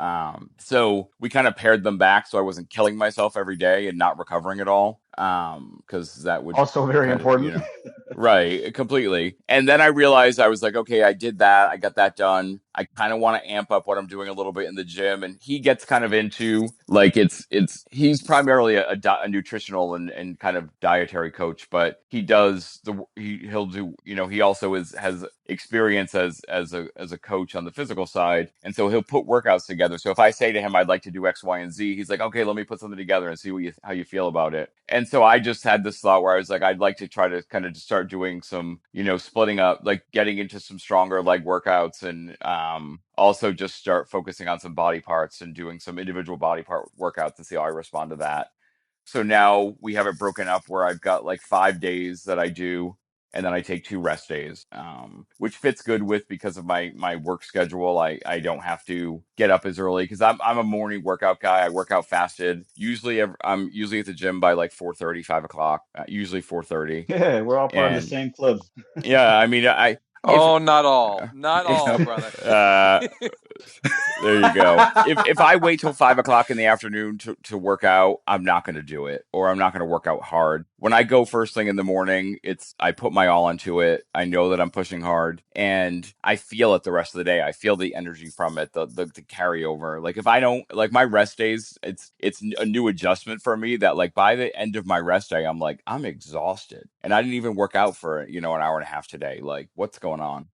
So we kind of paired them back, so I wasn't killing myself every day and not recovering at all. Because that would Also very kind of important. right, completely. And then I realized I was like, okay, I did that. I got that done. I kind of want to amp up what I'm doing a little bit in the gym. And he gets kind of into he's primarily a nutritional and kind of dietary coach, but he'll do, he also has experience as a coach on the physical side. And so he'll put workouts together. So if I say to him, I'd like to do X, Y, and Z, he's like, okay, let me put something together and see how you feel about it. And so I just had this thought where I was like, I'd like to try to kind of start doing some, splitting up, like getting into some stronger leg workouts and also just start focusing on some body parts and doing some individual body part workouts and see how I respond to that. So now we have it broken up where I've got like 5 days that I do, and then I take 2 rest days, which fits good with because of my work schedule. I don't have to get up as early because I'm a morning workout guy. I work out fasted. I'm usually at the gym by like 4:30, 5 o'clock. Usually 4:30, Yeah, we're all part of the and same club. yeah, I mean I if Oh, not all. Not all, Yep. brother. uh, there you go. If I wait till 5 o'clock in the afternoon to work out, I'm not going to do it, or I'm not going to work out hard. When I go first thing in the morning, I put my all into it. I know that I'm pushing hard, and I feel it the rest of the day. I feel the energy from it, the carryover. Like if I don't like my rest days, it's a new adjustment for me. That like by the end of my rest day, I'm like I'm exhausted, and I didn't even work out for an hour and a half today. Like what's going on?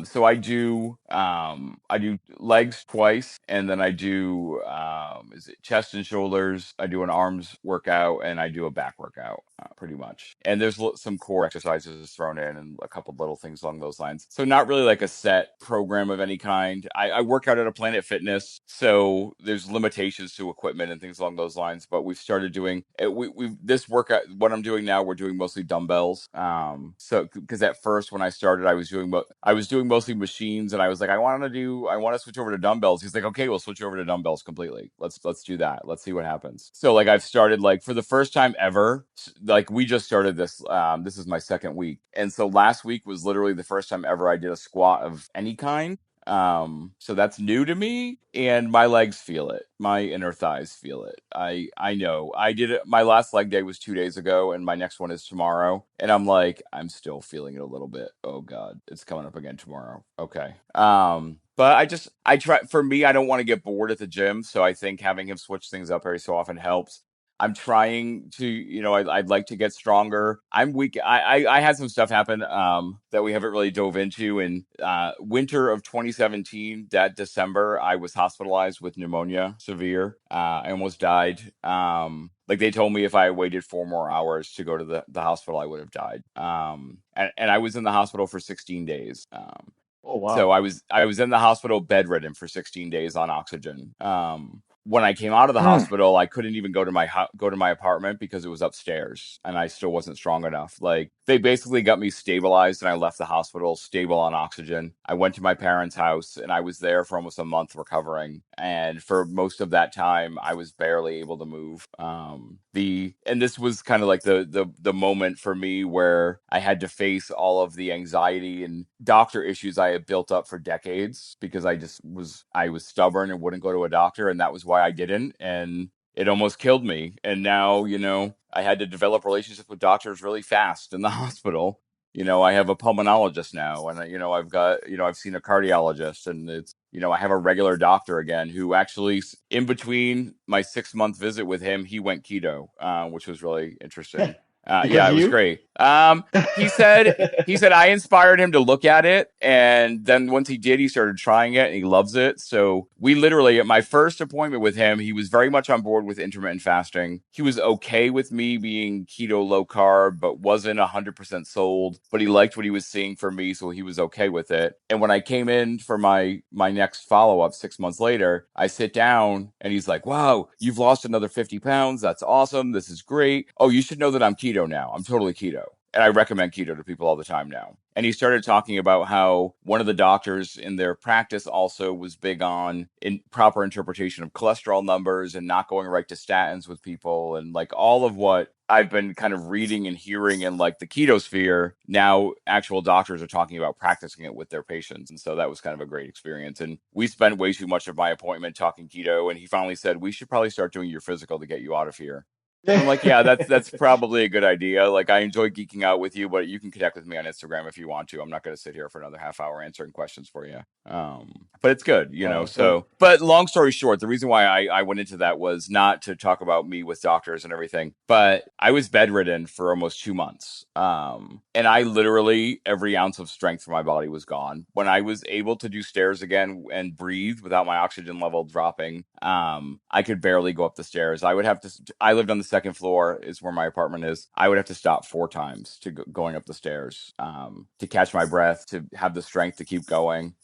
So I do legs twice, and then I do is it chest and shoulders. I do an arms workout, and I do a back workout, pretty much. And there's some core exercises thrown in, and a couple little things along those lines. So not really like a set program of any kind. I work out at a Planet Fitness, so there's limitations to equipment and things along those lines. But we've started doing it. We this workout. What I'm doing now, we're doing mostly dumbbells. So because at first when I started, I was doing mostly machines, and I was like, I want to switch over to dumbbells. He's like, okay, we'll switch over to dumbbells completely. Let's do that. Let's see what happens. So like I've started like for the first time ever, like we just started this. This is my second week, and so last week was literally the first time ever I did a squat of any kind. So that's new to me, and my legs feel it. My inner thighs feel it. I know. I did it. My last leg day was 2 days ago, and my next one is tomorrow. And I'm like, I'm still feeling it a little bit. Oh God, it's coming up again tomorrow. Okay. But I try. For me, I don't want to get bored at the gym, so I think having him switch things up every so often helps. I'm trying to, I'd like to get stronger. I'm weak. I had some stuff happen that we haven't really dove into. In winter of 2017, that December, I was hospitalized with pneumonia, severe. I almost died. Like they told me if I waited 4 more hours to go to the hospital, I would have died. And I was in the hospital for 16 days. Oh So wow. I was in the hospital bedridden for 16 days on oxygen. When I came out of the Mm. hospital, I couldn't even go to my apartment because it was upstairs, and I still wasn't strong enough. Like they basically got me stabilized, and I left the hospital stable on oxygen. I went to my parents' house, and I was there for almost a month recovering. And for most of that time, I was barely able to move. And this was kind of like the moment for me where I had to face all of the anxiety and doctor issues I had built up for decades because I was stubborn and wouldn't go to a doctor, and that was why I didn't. And it almost killed me. And now, I had to develop relationships with doctors really fast in the hospital. I have a pulmonologist now, and I've seen a cardiologist, and I have a regular doctor again who actually, in between my 6 month visit with him, he went keto, which was really interesting. Because Yeah, of it was you? great. He said I inspired him to look at it, and then once he did, he started trying it, and he loves it. So we literally, at my first appointment with him, he was very much on board with intermittent fasting. He was okay with me being keto low carb, but wasn't 100% sold. But he liked what he was seeing from me, so he was okay with it. And when I came in for my next follow up 6 months later, I sit down, and he's like, "Wow, you've lost another 50 pounds. That's awesome. This is great. Oh, you should know that I'm keto now. I'm totally keto." And I recommend keto to people all the time now. And he started talking about how one of the doctors in their practice also was big on proper interpretation of cholesterol numbers and not going right to statins with people, and like all of what I've been kind of reading and hearing in like the keto sphere. Now actual doctors are talking about practicing it with their patients. And so that was kind of a great experience. And we spent way too much of my appointment talking keto. And he finally said, "We should probably start doing your physical to get you out of here." And I'm like, yeah, that's probably a good idea. Like, I enjoy geeking out with you, but you can connect with me on Instagram if you want to. I'm not going to sit here for another half hour answering questions for you. But it's good. So So, but long story short, the reason why I went into that was not to talk about me with doctors and everything, but I was bedridden for almost 2 months. And I literally, every ounce of strength from my body was gone. When I was able to do stairs again and breathe without my oxygen level dropping, I could barely go up the stairs. I lived on the second floor, is where my apartment is. I would have to stop 4 times to going up the stairs, to catch my breath, to have the strength to keep going.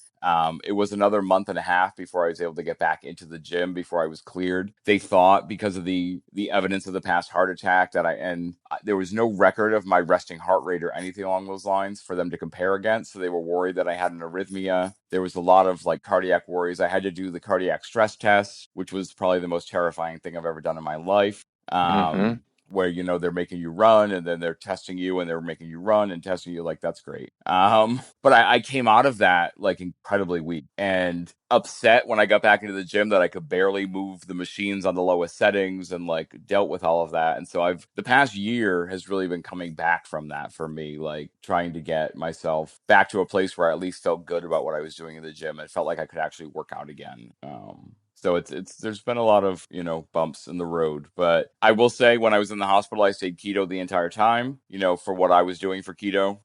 It was another month and a half before I was able to get back into the gym before I was cleared. They thought, because of the evidence of the past heart attack, there was no record of my resting heart rate or anything along those lines for them to compare against. So they were worried that I had an arrhythmia. There was a lot of like cardiac worries. I had to do the cardiac stress test, which was probably the most terrifying thing I've ever done in my life. Mm-hmm. Where they're making you run, and then they're testing you, and they're making you run and testing you. Like, that's great. But I came out of that like incredibly weak and upset when I got back into the gym that I could barely move the machines on the lowest settings, and like dealt with all of that. And so the past year has really been coming back from that for me, like trying to get myself back to a place where I at least felt good about what I was doing in the gym. It felt like I could actually work out again. So it's there's been a lot of, bumps in the road, but I will say when I was in the hospital, I stayed keto the entire time, for what I was doing for keto.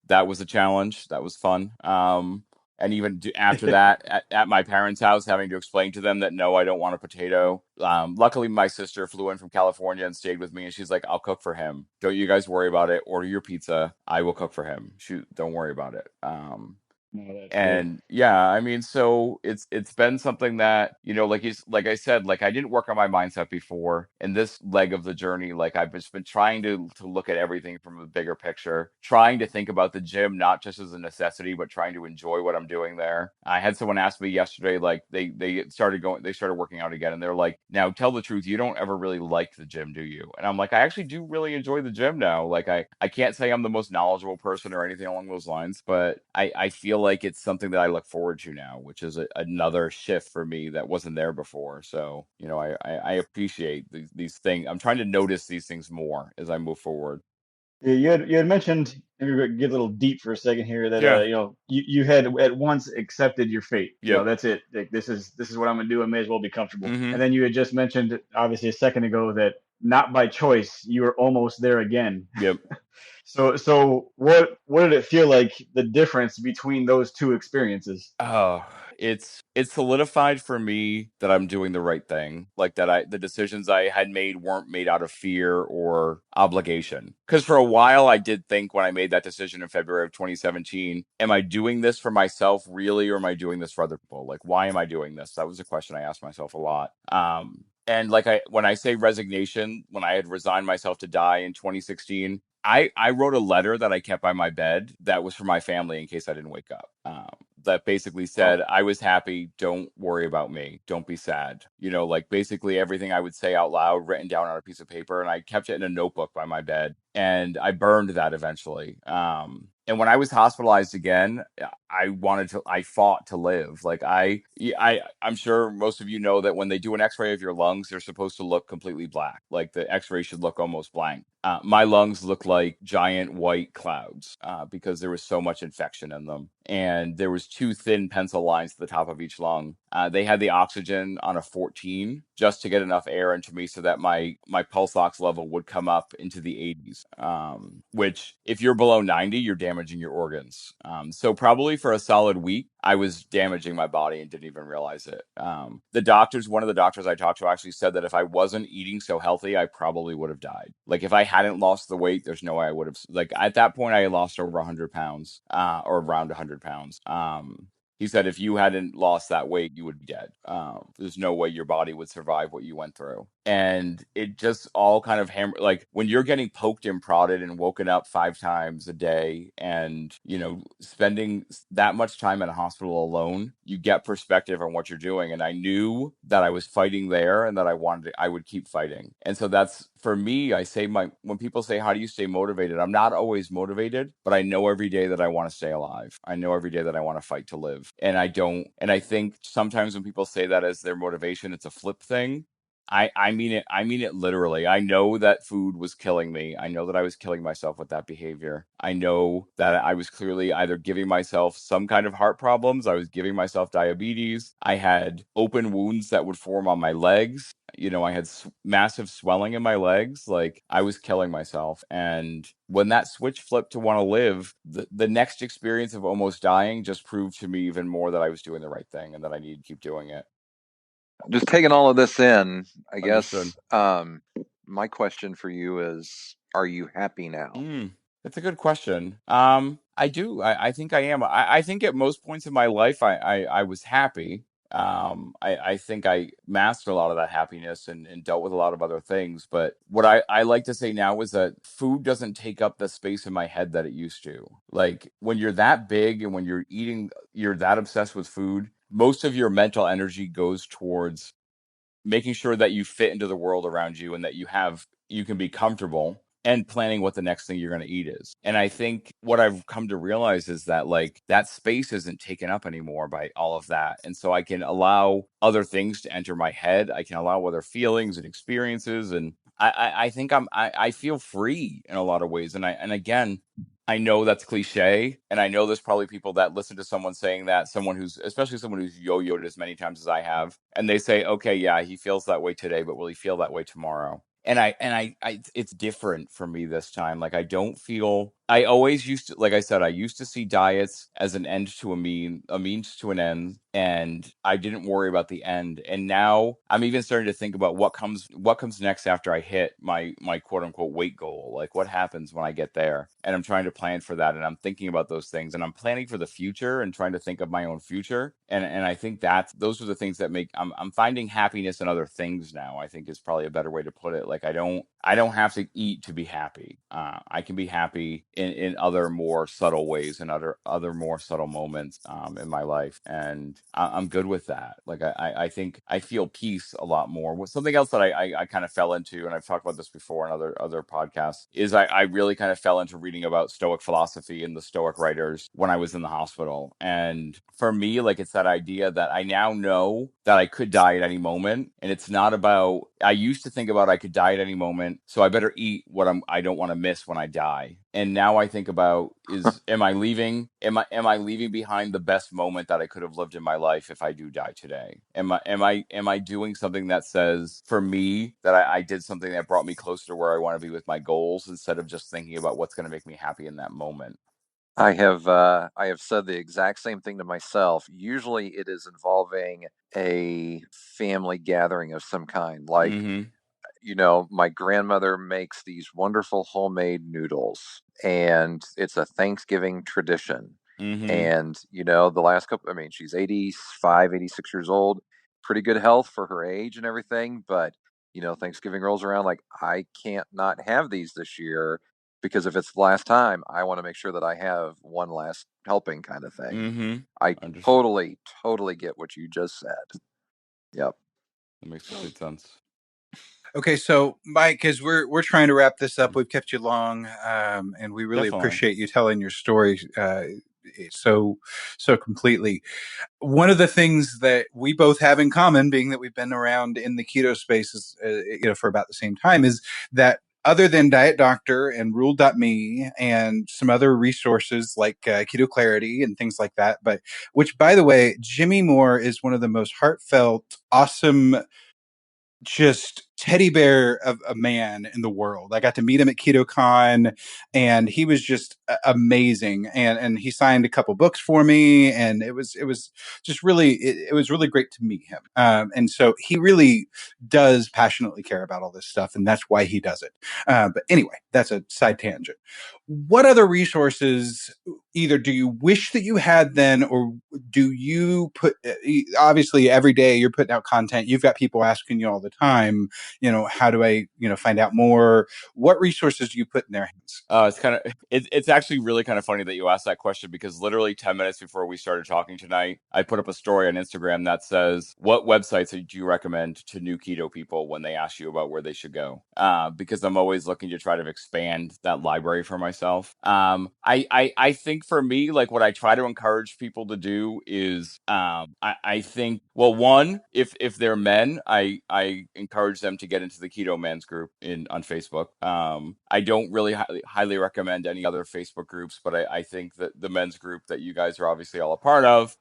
That was a challenge. That was fun. And even after that, at my parents' house, having to explain to them that no, I don't want a potato. Luckily, my sister flew in from California and stayed with me, and she's like, "I'll cook for him. Don't you guys worry about it. Order your pizza. I will cook for him. Shoot, don't worry about it." no, that's good. And yeah, I mean, so it's been something that, like I said, like I didn't work on my mindset before. And this leg of the journey, like I've just been trying to look at everything from a bigger picture, trying to think about the gym not just as a necessity, but trying to enjoy what I'm doing there. I had someone ask me yesterday, like they started working out again, and they're like, "Now tell the truth, you don't ever really like the gym, do you?" And I'm like, "I actually do really enjoy the gym now. Like I can't say I'm the most knowledgeable person or anything along those lines, but I feel like it's something that I look forward to now, which is another shift for me that wasn't there before. So, I appreciate these things. I'm trying to notice these things more as I move forward. Yeah, you had mentioned, maybe we get a little deep for a second here, that Yeah. you had at once accepted your fate. Yep. That's it. Like, this is what I'm gonna do. I may as well be comfortable. Mm-hmm. And then you had just mentioned, obviously, a second ago, that not by choice you were almost there again. Yep. So what did it feel like, the difference between those two experiences? Oh, it's solidified for me that I'm doing the right thing. Like that the decisions I had made weren't made out of fear or obligation. Because for a while I did think when I made that decision in February of 2017, am I doing this for myself really, or am I doing this for other people? Like, why am I doing this? That was a question I asked myself a lot. And like when I say resignation, when I had resigned myself to die in 2016, I wrote a letter that I kept by my bed that was for my family in case I didn't wake up. That basically said, Wow. I was happy. Don't worry about me. Don't be sad. Like basically everything I would say out loud, written down on a piece of paper. And I kept it in a notebook by my bed. And I burned that eventually. And when I was hospitalized again, I fought to live. Like I'm sure most of you know that when they do an x-ray of your lungs, they're supposed to look completely black. Like the x-ray should look almost blank. My lungs looked like giant white clouds because there was so much infection in them. And there was two thin pencil lines at the top of each lung. They had the oxygen on a 14 just to get enough air into me so that my pulse ox level would come up into the 80s. Which, if you're below 90, you're damaging your organs. So probably for a solid week, I was damaging my body and didn't even realize it. One of the doctors I talked to actually said that if I wasn't eating so healthy, I probably would have died. Like if I hadn't lost the weight, there's no way I would have. Like at that point, I had lost over 100 pounds, or around 100 pounds. He said if you hadn't lost that weight, you would be dead. There's no way your body would survive what you went through. And it just all kind of like when you're getting poked and prodded and woken up 5 times a day and, spending that much time in a hospital alone, you get perspective on what you're doing. And I knew that I was fighting there and that I would keep fighting. And so that's, for me, when people say, how do you stay motivated? I'm not always motivated, but I know every day that I want to stay alive. I know every day that I want to fight to live. And I think sometimes when people say that as their motivation, it's a flip thing. I mean it. I mean it literally. I know that food was killing me. I know that I was killing myself with that behavior. I know that I was clearly either giving myself some kind of heart problems. I was giving myself diabetes. I had open wounds that would form on my legs. I had massive swelling in my legs. Like I was killing myself. And when that switch flipped to want to live, the next experience of almost dying just proved to me even more that I was doing the right thing and that I needed to keep doing it. Just taking all of this in, I Understood. guess my question for you is, are you happy now? That's a good question. I do. I think I am. I think at most points in my life, I was happy. I think I mastered a lot of that happiness and dealt with a lot of other things. But what I like to say now is that food doesn't take up the space in my head that it used to. Like when you're that big and when you're that obsessed with food, most of your mental energy goes towards making sure that you fit into the world around you and that you can be comfortable and planning what the next thing you're going to eat is. And I think what I've come to realize is that like that space isn't taken up anymore by all of that. And so I can allow other things to enter my head. I can allow other feelings and experiences. And I think I feel free in a lot of ways. And again, I know that's cliche, and I know there's probably people that listen to someone saying that, especially someone who's yo-yoed as many times as I have, and they say, okay, yeah, he feels that way today, but will he feel that way tomorrow? It's different for me this time. Like I always used to, like I said, I used to see diets as an end to a means to an end, and I didn't worry about the end. And now I'm even starting to think about what comes next after I hit my quote unquote weight goal. Like what happens when I get there? And I'm trying to plan for that, and I'm thinking about those things, and I'm planning for the future and trying to think of my own future. And I think those are the things that I'm finding happiness in other things now, I think is probably a better way to put it. Like I don't have to eat to be happy. I can be happy in other more subtle ways and other more subtle moments in my life, and I'm good with that. Like I think I feel peace a lot more. Something else that I kind of fell into, and I've talked about this before in other podcasts, is I really kind of fell into reading about Stoic philosophy and the Stoic writers when I was in the hospital. And for me, like, it's that idea that I now know that I could die at any moment, and it's not about. I used to think about I could die at any moment, so I better eat what I don't want to miss when I die. And now I think about, is am I leaving? Am I leaving behind the best moment that I could have lived in my life if I do die today? Am I doing something that says, for me, that I did something that brought me closer to where I want to be with my goals, instead of just thinking about what's going to make me happy in that moment? I have said the exact same thing to myself. Usually it is involving a family gathering of some kind. Like, Mm-hmm. my grandmother makes these wonderful homemade noodles, and it's a Thanksgiving tradition. Mm-hmm. And, the last couple, I mean, she's 85, 86 years old, pretty good health for her age and everything. But, Thanksgiving rolls around, like, I can't not have these this year because if it's the last time, I want to make sure that I have one last helping kind of thing. Mm-hmm. I Understood. totally, totally get what you just said. Yep. That makes complete sense. Okay, so Mike, as we're trying to wrap this up, we've kept you long, and we really Definitely. appreciate you telling your story so so completely. One of the things that we both have in common, being that we've been around in the keto spaces, for about the same time, is that other than Diet Doctor and Rule.me and some other resources like Keto Clarity and things like that, but which, by the way, Jimmy Moore is one of the most heartfelt, awesome, just teddy bear of a man in the world. I got to meet him at KetoCon, and he was just amazing. And he signed a couple books for me, and it was just really it was really great to meet him. And so he really does passionately care about all this stuff, and that's why he does it. But anyway, that's a side tangent. What other resources either do you wish that you had then, or do you put, obviously every day you're putting out content, you've got people asking you all the time, how do I, find out more? What resources do you put in their hands? It's actually really kind of funny that you asked that question, because literally 10 minutes before we started talking tonight, I put up a story on Instagram that says, what websites do you recommend to new keto people when they ask you about where they should go? Because I'm always looking to try to expand that library for myself. I think for me, like, what I try to encourage people to do is, I think, well, one, if they're men, I encourage them to get into the Keto Man's group on Facebook. I don't really highly recommend any other Facebook groups, but I think that the men's group that you guys are obviously all a part of,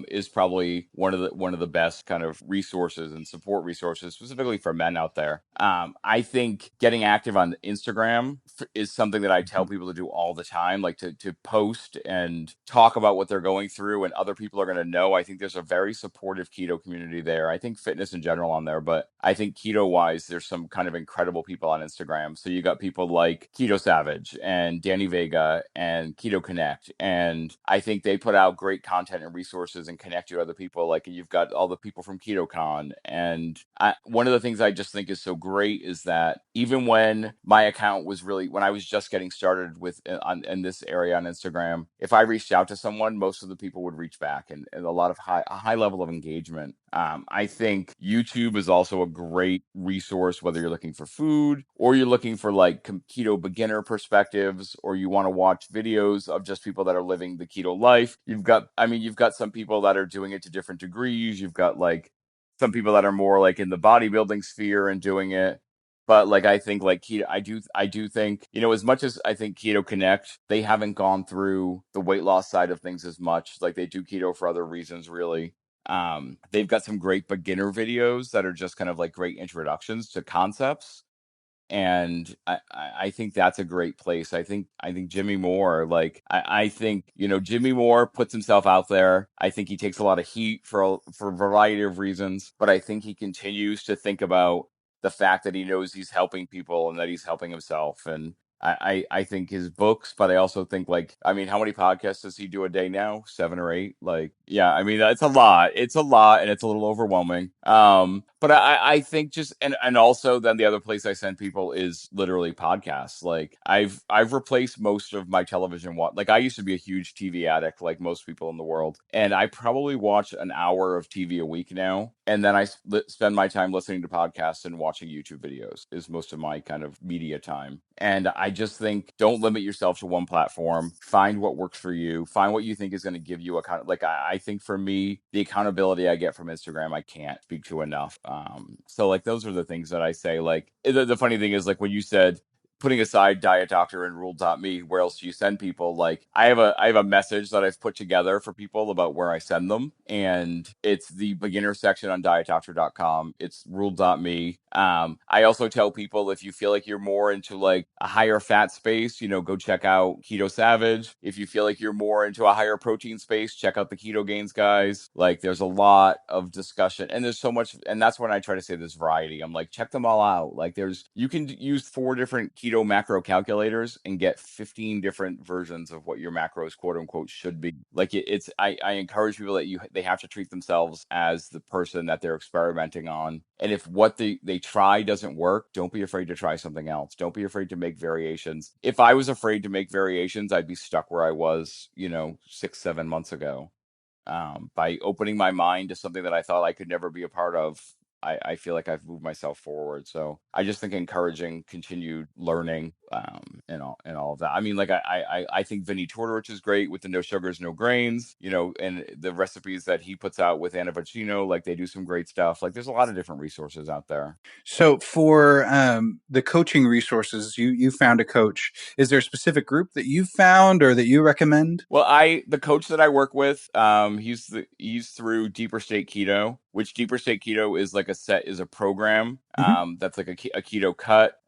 is probably one of the best kind of resources and support resources specifically for men out there. I think getting active on Instagram is something that I tell people to do all the time, like to post and talk about what they're going through, and other people are going to know. I think there's a very supportive keto community there. I think fitness in general on there, but I think keto wise, there's some kind of incredible people on Instagram. So you got people like Keto Savage and Danny Vega and Keto Connect, and I think they put out great content and resources and connect you to other people. Like, you've got all the people from KetoCon, and one of the things I just think is so great is that even when my account was really, when I was just getting started with in this area on Instagram, if I reached out to someone, most of the people would reach back, and a high level of engagement. I think YouTube is also a great resource, whether you're looking for food or you're looking for like keto beginner perspectives, or you want to watch videos of just people that are living the keto life. You've got some people that are doing it to different degrees. You've got like some people that are more like in the bodybuilding sphere and doing it. But like, I think like keto, I do think, as much as I think Keto Connect, they haven't gone through the weight loss side of things as much. Like, they do keto for other reasons, really. They've got some great beginner videos that are just kind of like great introductions to concepts, and I think that's a great place. I think Jimmy Moore, like, I think, Jimmy Moore puts himself out there. I think he takes a lot of heat for a variety of reasons, but I think he continues to think about the fact that he knows he's helping people and that he's helping himself. And I think his books, but I also think, like, I mean, how many podcasts does he do a day now? 7 or 8? Like, Yeah, I mean it's a lot. It's a lot, and it's a little overwhelming. But I think just and also then the other place I send people is literally podcasts. Like I've replaced most of my television watch. Like I used to be a huge TV addict, like most people in the world, and I probably watch an hour of TV a week now, and then I spend my time listening to podcasts and watching YouTube videos. Is most of my kind of media time. And I just think don't limit yourself to one platform. Find what works for you. Find what you think is going to give you a kind of like I think for me, the accountability I get from Instagram, I can't speak to enough. So like those are the things that I say. Like the funny thing is like when you said putting aside Diet Doctor and Rule.me, where else do you send people? Like I have a message that I've put together for people about where I send them. And it's the beginner section on dietdoctor.com. It's Rule.me. I also tell people if you feel like you're more into like a higher fat space, go check out Keto Savage. If you feel like you're more into a higher protein space, check out the Keto Gains guys. Like there's a lot of discussion and there's so much, and that's when I try to say this variety. I'm like, check them all out. Like you can use 4 different keto macro calculators and get 15 different versions of what your macros quote unquote should be. Like I encourage people that they have to treat themselves as the person that they're experimenting on. And if what they try doesn't work, don't be afraid to try something else. Don't be afraid to make variations. If I was afraid to make variations, I'd be stuck where I was, 6, 7 months ago. By opening my mind to something that I thought I could never be a part of, I feel like I've moved myself forward. So I just think encouraging continued learning, and all of that. I mean, like I think Vinny Tortorich is great with the no sugars, no grains, and the recipes that he puts out with Anna Vocino, like they do some great stuff. Like there's a lot of different resources out there. So for the coaching resources, you found a coach. Is there a specific group that you found or that you recommend? Well, the coach that I work with, he's through Deeper State Keto, which Deeper State Keto is a program, Mhm. that's like a keto cut,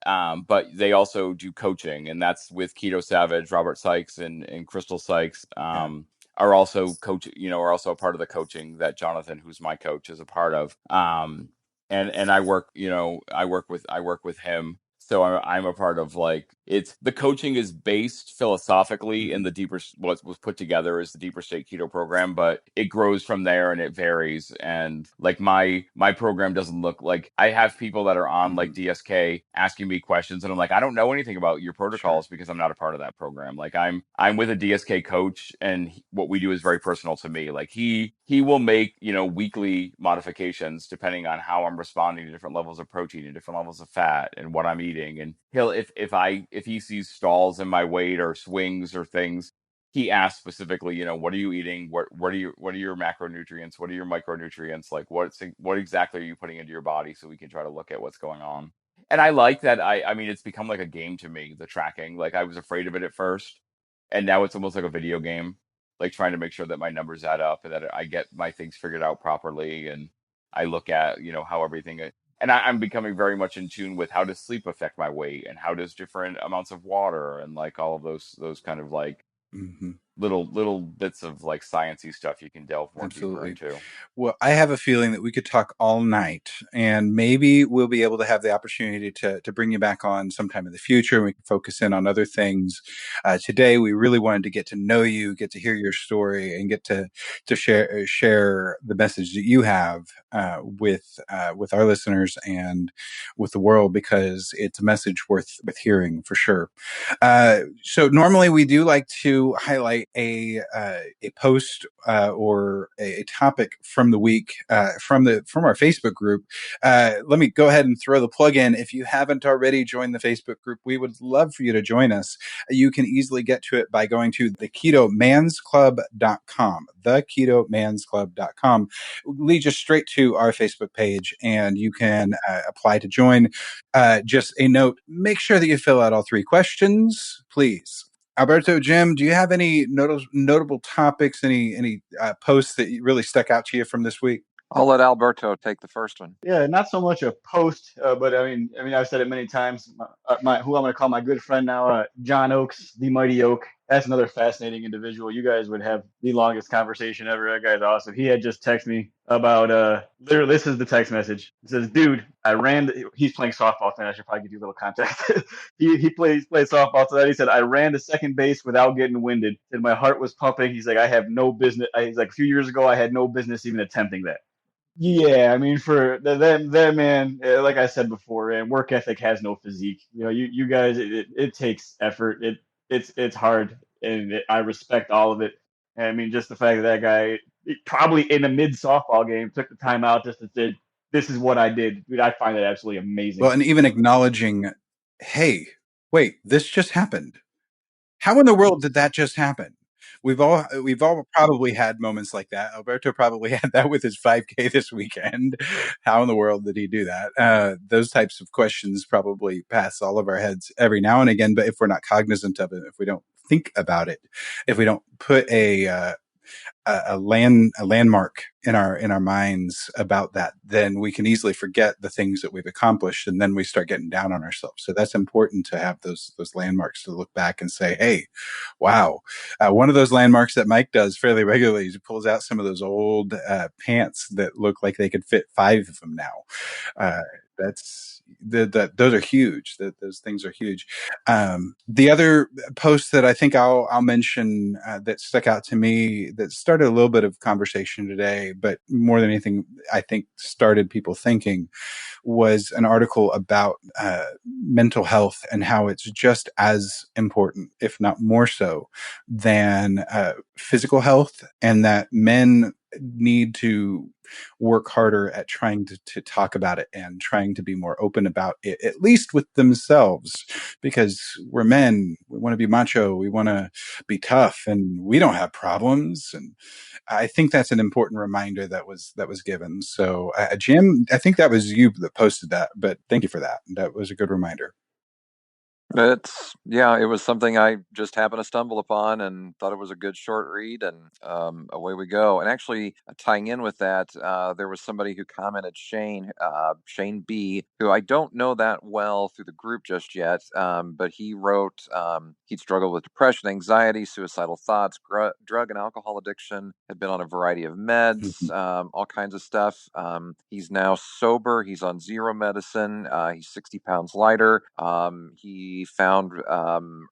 but they also do coaching, and that's with Keto Savage, Robert Sykes and Crystal Sykes, Yeah. are also are also a part of the coaching that Jonathan, who's my coach, is a part of. And I work with him. So I'm a part of like the coaching is based philosophically in Mhm. the deeper what was put together as the Deeper State Keto program, but it grows from there and it varies. And like my program doesn't look like I have people that are on like Mhm. DSK asking me questions, and I'm like I don't know anything about your Sure. protocols because I'm not a part of that program. Like I'm with a DSK coach, and what we do is very personal to me. Like he will make weekly modifications depending on how I'm responding to different levels of protein and different levels of fat and what I'm eating. And he'll if he sees stalls in my weight or swings or things, he asks specifically, what are you eating? What are your macronutrients? What are your micronutrients? Like what exactly are you putting into your body so we can try to look at what's going on. And I like that. I mean, it's become like a game to me, the tracking. Like I was afraid of it at first, and now it's almost like a video game, like trying to make sure that my numbers add up and that I get my things figured out properly. And I look at, how everything, and I'm becoming very much in tune with how does sleep affect my weight and how does different amounts of water and like all of those kind of like Mhm. little bits of like sciencey stuff you can delve more deeper Absolutely. into. Well, I have a feeling that we could talk all night, and maybe we'll be able to have the opportunity to bring you back on sometime in the future, and we can focus in on other things. Today, we really wanted to get to know you, get to hear your story, and get to share the message that you have with our listeners and with the world, because it's a message worth hearing for sure. So normally we do like to highlight a post or a topic from the week from our Facebook group. Let me go ahead and throw the plug in. If you haven't already joined the Facebook group, we would love for you to join us. You can easily get to it by going to theketomansclub.com. Theketomansclub.com leads you straight to our Facebook page, and you can apply to join. Just a note, make sure that you fill out all 3 questions, please. Alberto, Jim, do you have any notable topics, any posts that really stuck out to you from this week? I'll let Alberto take the first one. Yeah, not so much a post, but I've said it many times. Who I'm going to call my good friend now, John Oakes, the Mighty Oak. That's another fascinating individual. You guys would have the longest conversation ever. That guy's awesome. He had just texted me about literally this is the text message. It says, "Dude, I ran." He's playing softball tonight. I should probably give you a little context. he plays softball tonight. He said, "I ran to second base without getting winded, and my heart was pumping." He's like, "I have no business." He's like, "A few years ago, I had no business even attempting that." Yeah, I mean, for that man, like I said before, and work ethic has no physique. You know, you guys, it takes effort. It's hard, and I respect all of it. And I mean, just the fact that that guy probably in a mid softball game took the time out just to say, "This is what I did." Dude, I find that absolutely amazing. Well, and even acknowledging, hey, wait, this just happened. How in the world did that just happen? We've all probably had moments like that. Alberto probably had that with his 5K this weekend. How in the world did he do that? Those types of questions probably pass all of our heads every now and again. But if we're not cognizant of it, if we don't think about it, if we don't put a landmark in our minds about that, then we can easily forget the things that we've accomplished, and then we start getting down on ourselves. So that's important to have those landmarks to look back and say, hey, wow. One of those landmarks that Mike does fairly regularly is he pulls out some of those old pants that look like they could fit 5 of them now. That's those are huge. Those things are huge. The other post that I think I'll mention that stuck out to me, that started a little bit of conversation today, but more than anything, I think started people thinking, was an article about mental health and how it's just as important, if not more so, than physical health, and that men need to work harder at trying to talk about it and trying to be more open about it, at least with themselves, because we're men. We want to be macho. We want to be tough, and we don't have problems. And I think that's an important reminder that was given. So, Jim, I think that was you that posted that, but thank you for that. That was a good reminder. It was something I just happened to stumble upon and thought it was a good short read, and away we go. And actually, tying in with that, there was somebody who commented, Shane B, who I don't know that well through the group just yet, but he wrote he'd struggled with depression, anxiety, suicidal thoughts, drug and alcohol addiction, had been on a variety of meds, all kinds of stuff. He's now sober. He's on zero medicine. He's 60 pounds lighter. He found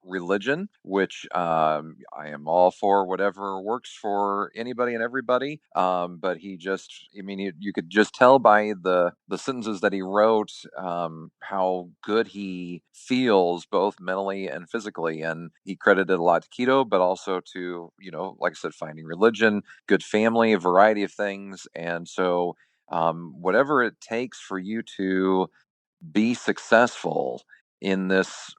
religion, which I am all for, whatever works for anybody and everybody. But he just, I mean, you could just tell by the sentences that he wrote how good he feels, both mentally and physically. And he credited a lot to keto, but also to, like I said, finding religion, good family, a variety of things. And so whatever it takes for you to be successful in this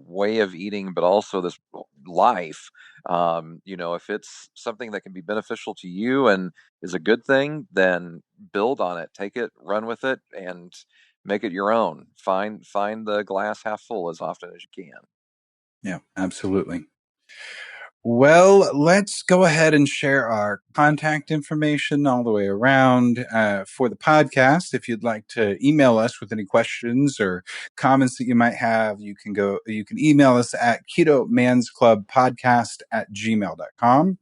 way of eating, but also this life, if it's something that can be beneficial to you and is a good thing, then build on it, take it, run with it, and make it your own. Find the glass half full as often as you can. Yeah, absolutely. Well, let's go ahead and share our contact information all the way around for the podcast. If you'd like to email us with any questions or comments that you might have, you can email us at ketomansclubpodcast@gmail.com.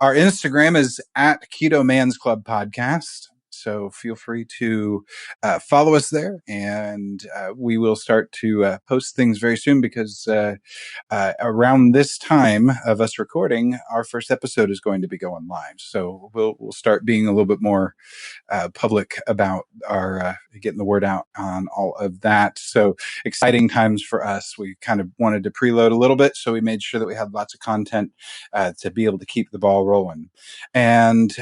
Our Instagram is at Keto Man's Club Podcast. So feel free to follow us there, and we will start to post things very soon, because around this time of us recording, our first episode is going to be going live. So we'll start being a little bit more public about our getting the word out on all of that. So exciting times for us. We kind of wanted to preload a little bit, so we made sure that we had lots of content to be able to keep the ball rolling. And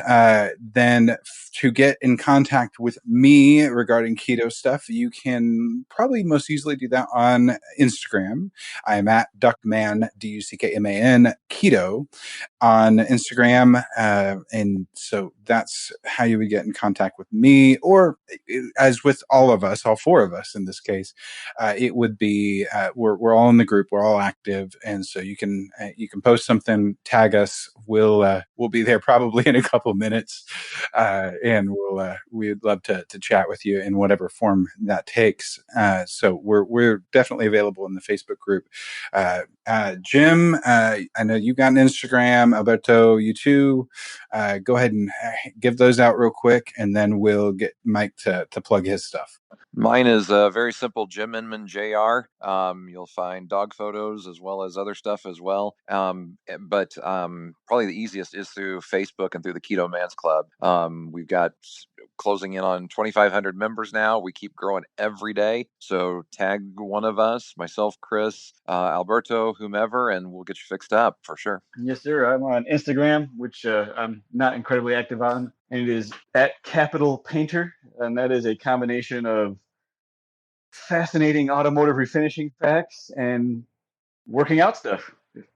then to get in contact with me regarding keto stuff, you can probably most easily do that on Instagram. I'm at Duckman, Duckman, keto. on Instagram. And so that's how you would get in contact with me, or as with all of us, all four of us in this case, it would be, we're all in the group, we're all active. And so you can post something, tag us. We'll be there probably in a couple minutes. And we'd love to chat with you in whatever form that takes. So we're definitely available in the Facebook group. Jim, I know you got an Instagram. Alberto, you too. Go ahead and give those out real quick, and then we'll get Mike to plug his stuff. Mine is very simple, Jim Inman Jr. You'll find dog photos as well as other stuff as well. But probably the easiest is through Facebook and through the Keto Man's Club. We've got closing in on 2,500 members now. We keep growing every day. So tag one of us, myself, Chris, Alberto, whomever, and we'll get you fixed up for sure. Yes, sir. I'm on Instagram, which I'm not incredibly active on, and it is @CapitalPainter, and that is a combination of fascinating automotive refinishing facts and working out stuff. If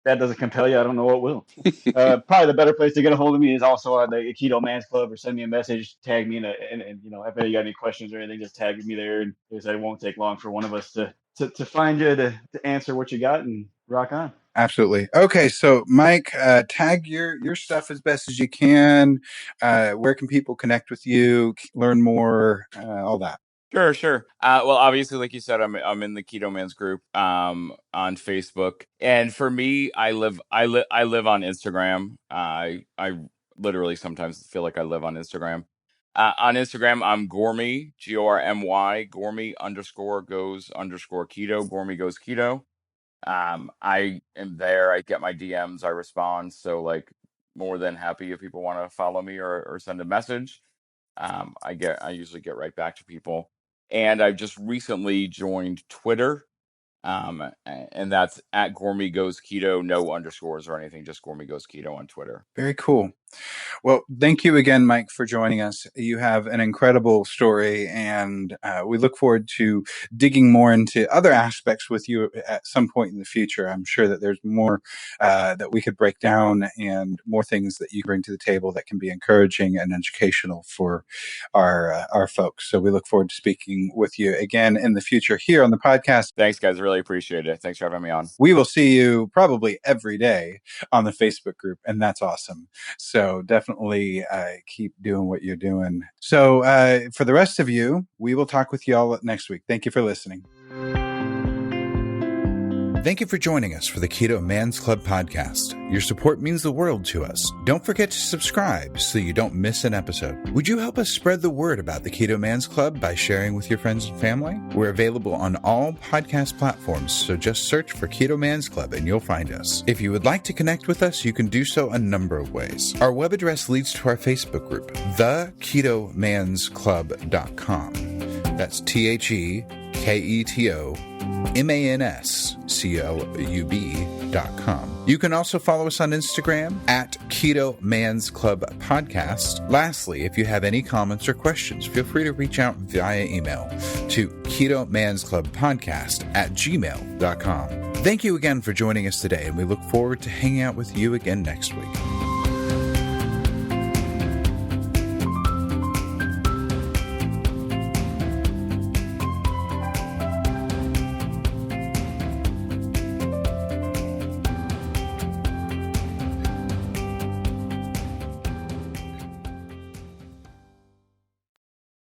that doesn't compel you, I don't know what will. Probably the better place to get a hold of me is also on the Keto Man's Club, or send me a message, tag me, and if you got any questions or anything, just tag me there, and it won't take long for one of us to find you to answer what you got and rock on. Absolutely. Okay, so Mike, tag your stuff as best as you can. Where can people connect with you, learn more, all that? Sure. Well, obviously, like you said, I'm in the Keto Man's group on Facebook, and for me, I live on Instagram. I literally sometimes feel like I live on Instagram. On Instagram, I'm Gormy, Gormy, Gormy _goes_keto, Gormy goes keto. I am there. I get my DMs. I respond. So, like, more than happy if people want to follow me or send a message. I usually get right back to people. And I've just recently joined Twitter, and that's @Gormy Goes Keto, no underscores or anything, just Gormy Goes Keto on Twitter. Very cool. Well, thank you again, Mike, for joining us. You have an incredible story, and we look forward to digging more into other aspects with you at some point in the future. I'm sure that there's more that we could break down, and more things that you bring to the table that can be encouraging and educational for our folks. So we look forward to speaking with you again in the future here on the podcast. Thanks, guys. Really appreciate it. Thanks for having me on. We will see you probably every day on the Facebook group, and that's awesome. So definitely keep doing what you're doing. So for the rest of you, we will talk with you all next week. Thank you for listening. Thank you for joining us for the Keto Man's Club podcast. Your support means the world to us. Don't forget to subscribe so you don't miss an episode. Would you help us spread the word about the Keto Man's Club by sharing with your friends and family? We're available on all podcast platforms, so just search for Keto Man's Club and you'll find us. If you would like to connect with us, you can do so a number of ways. Our web address leads to our Facebook group, theketomansclub.com. That's TheKetoMansClub.com. You can also follow us on Instagram @Keto Man's Club Podcast. Lastly, if you have any comments or questions, feel free to reach out via email to KetoMansClubPodcast@gmail.com. Thank you again for joining us today, and we look forward to hanging out with you again next week.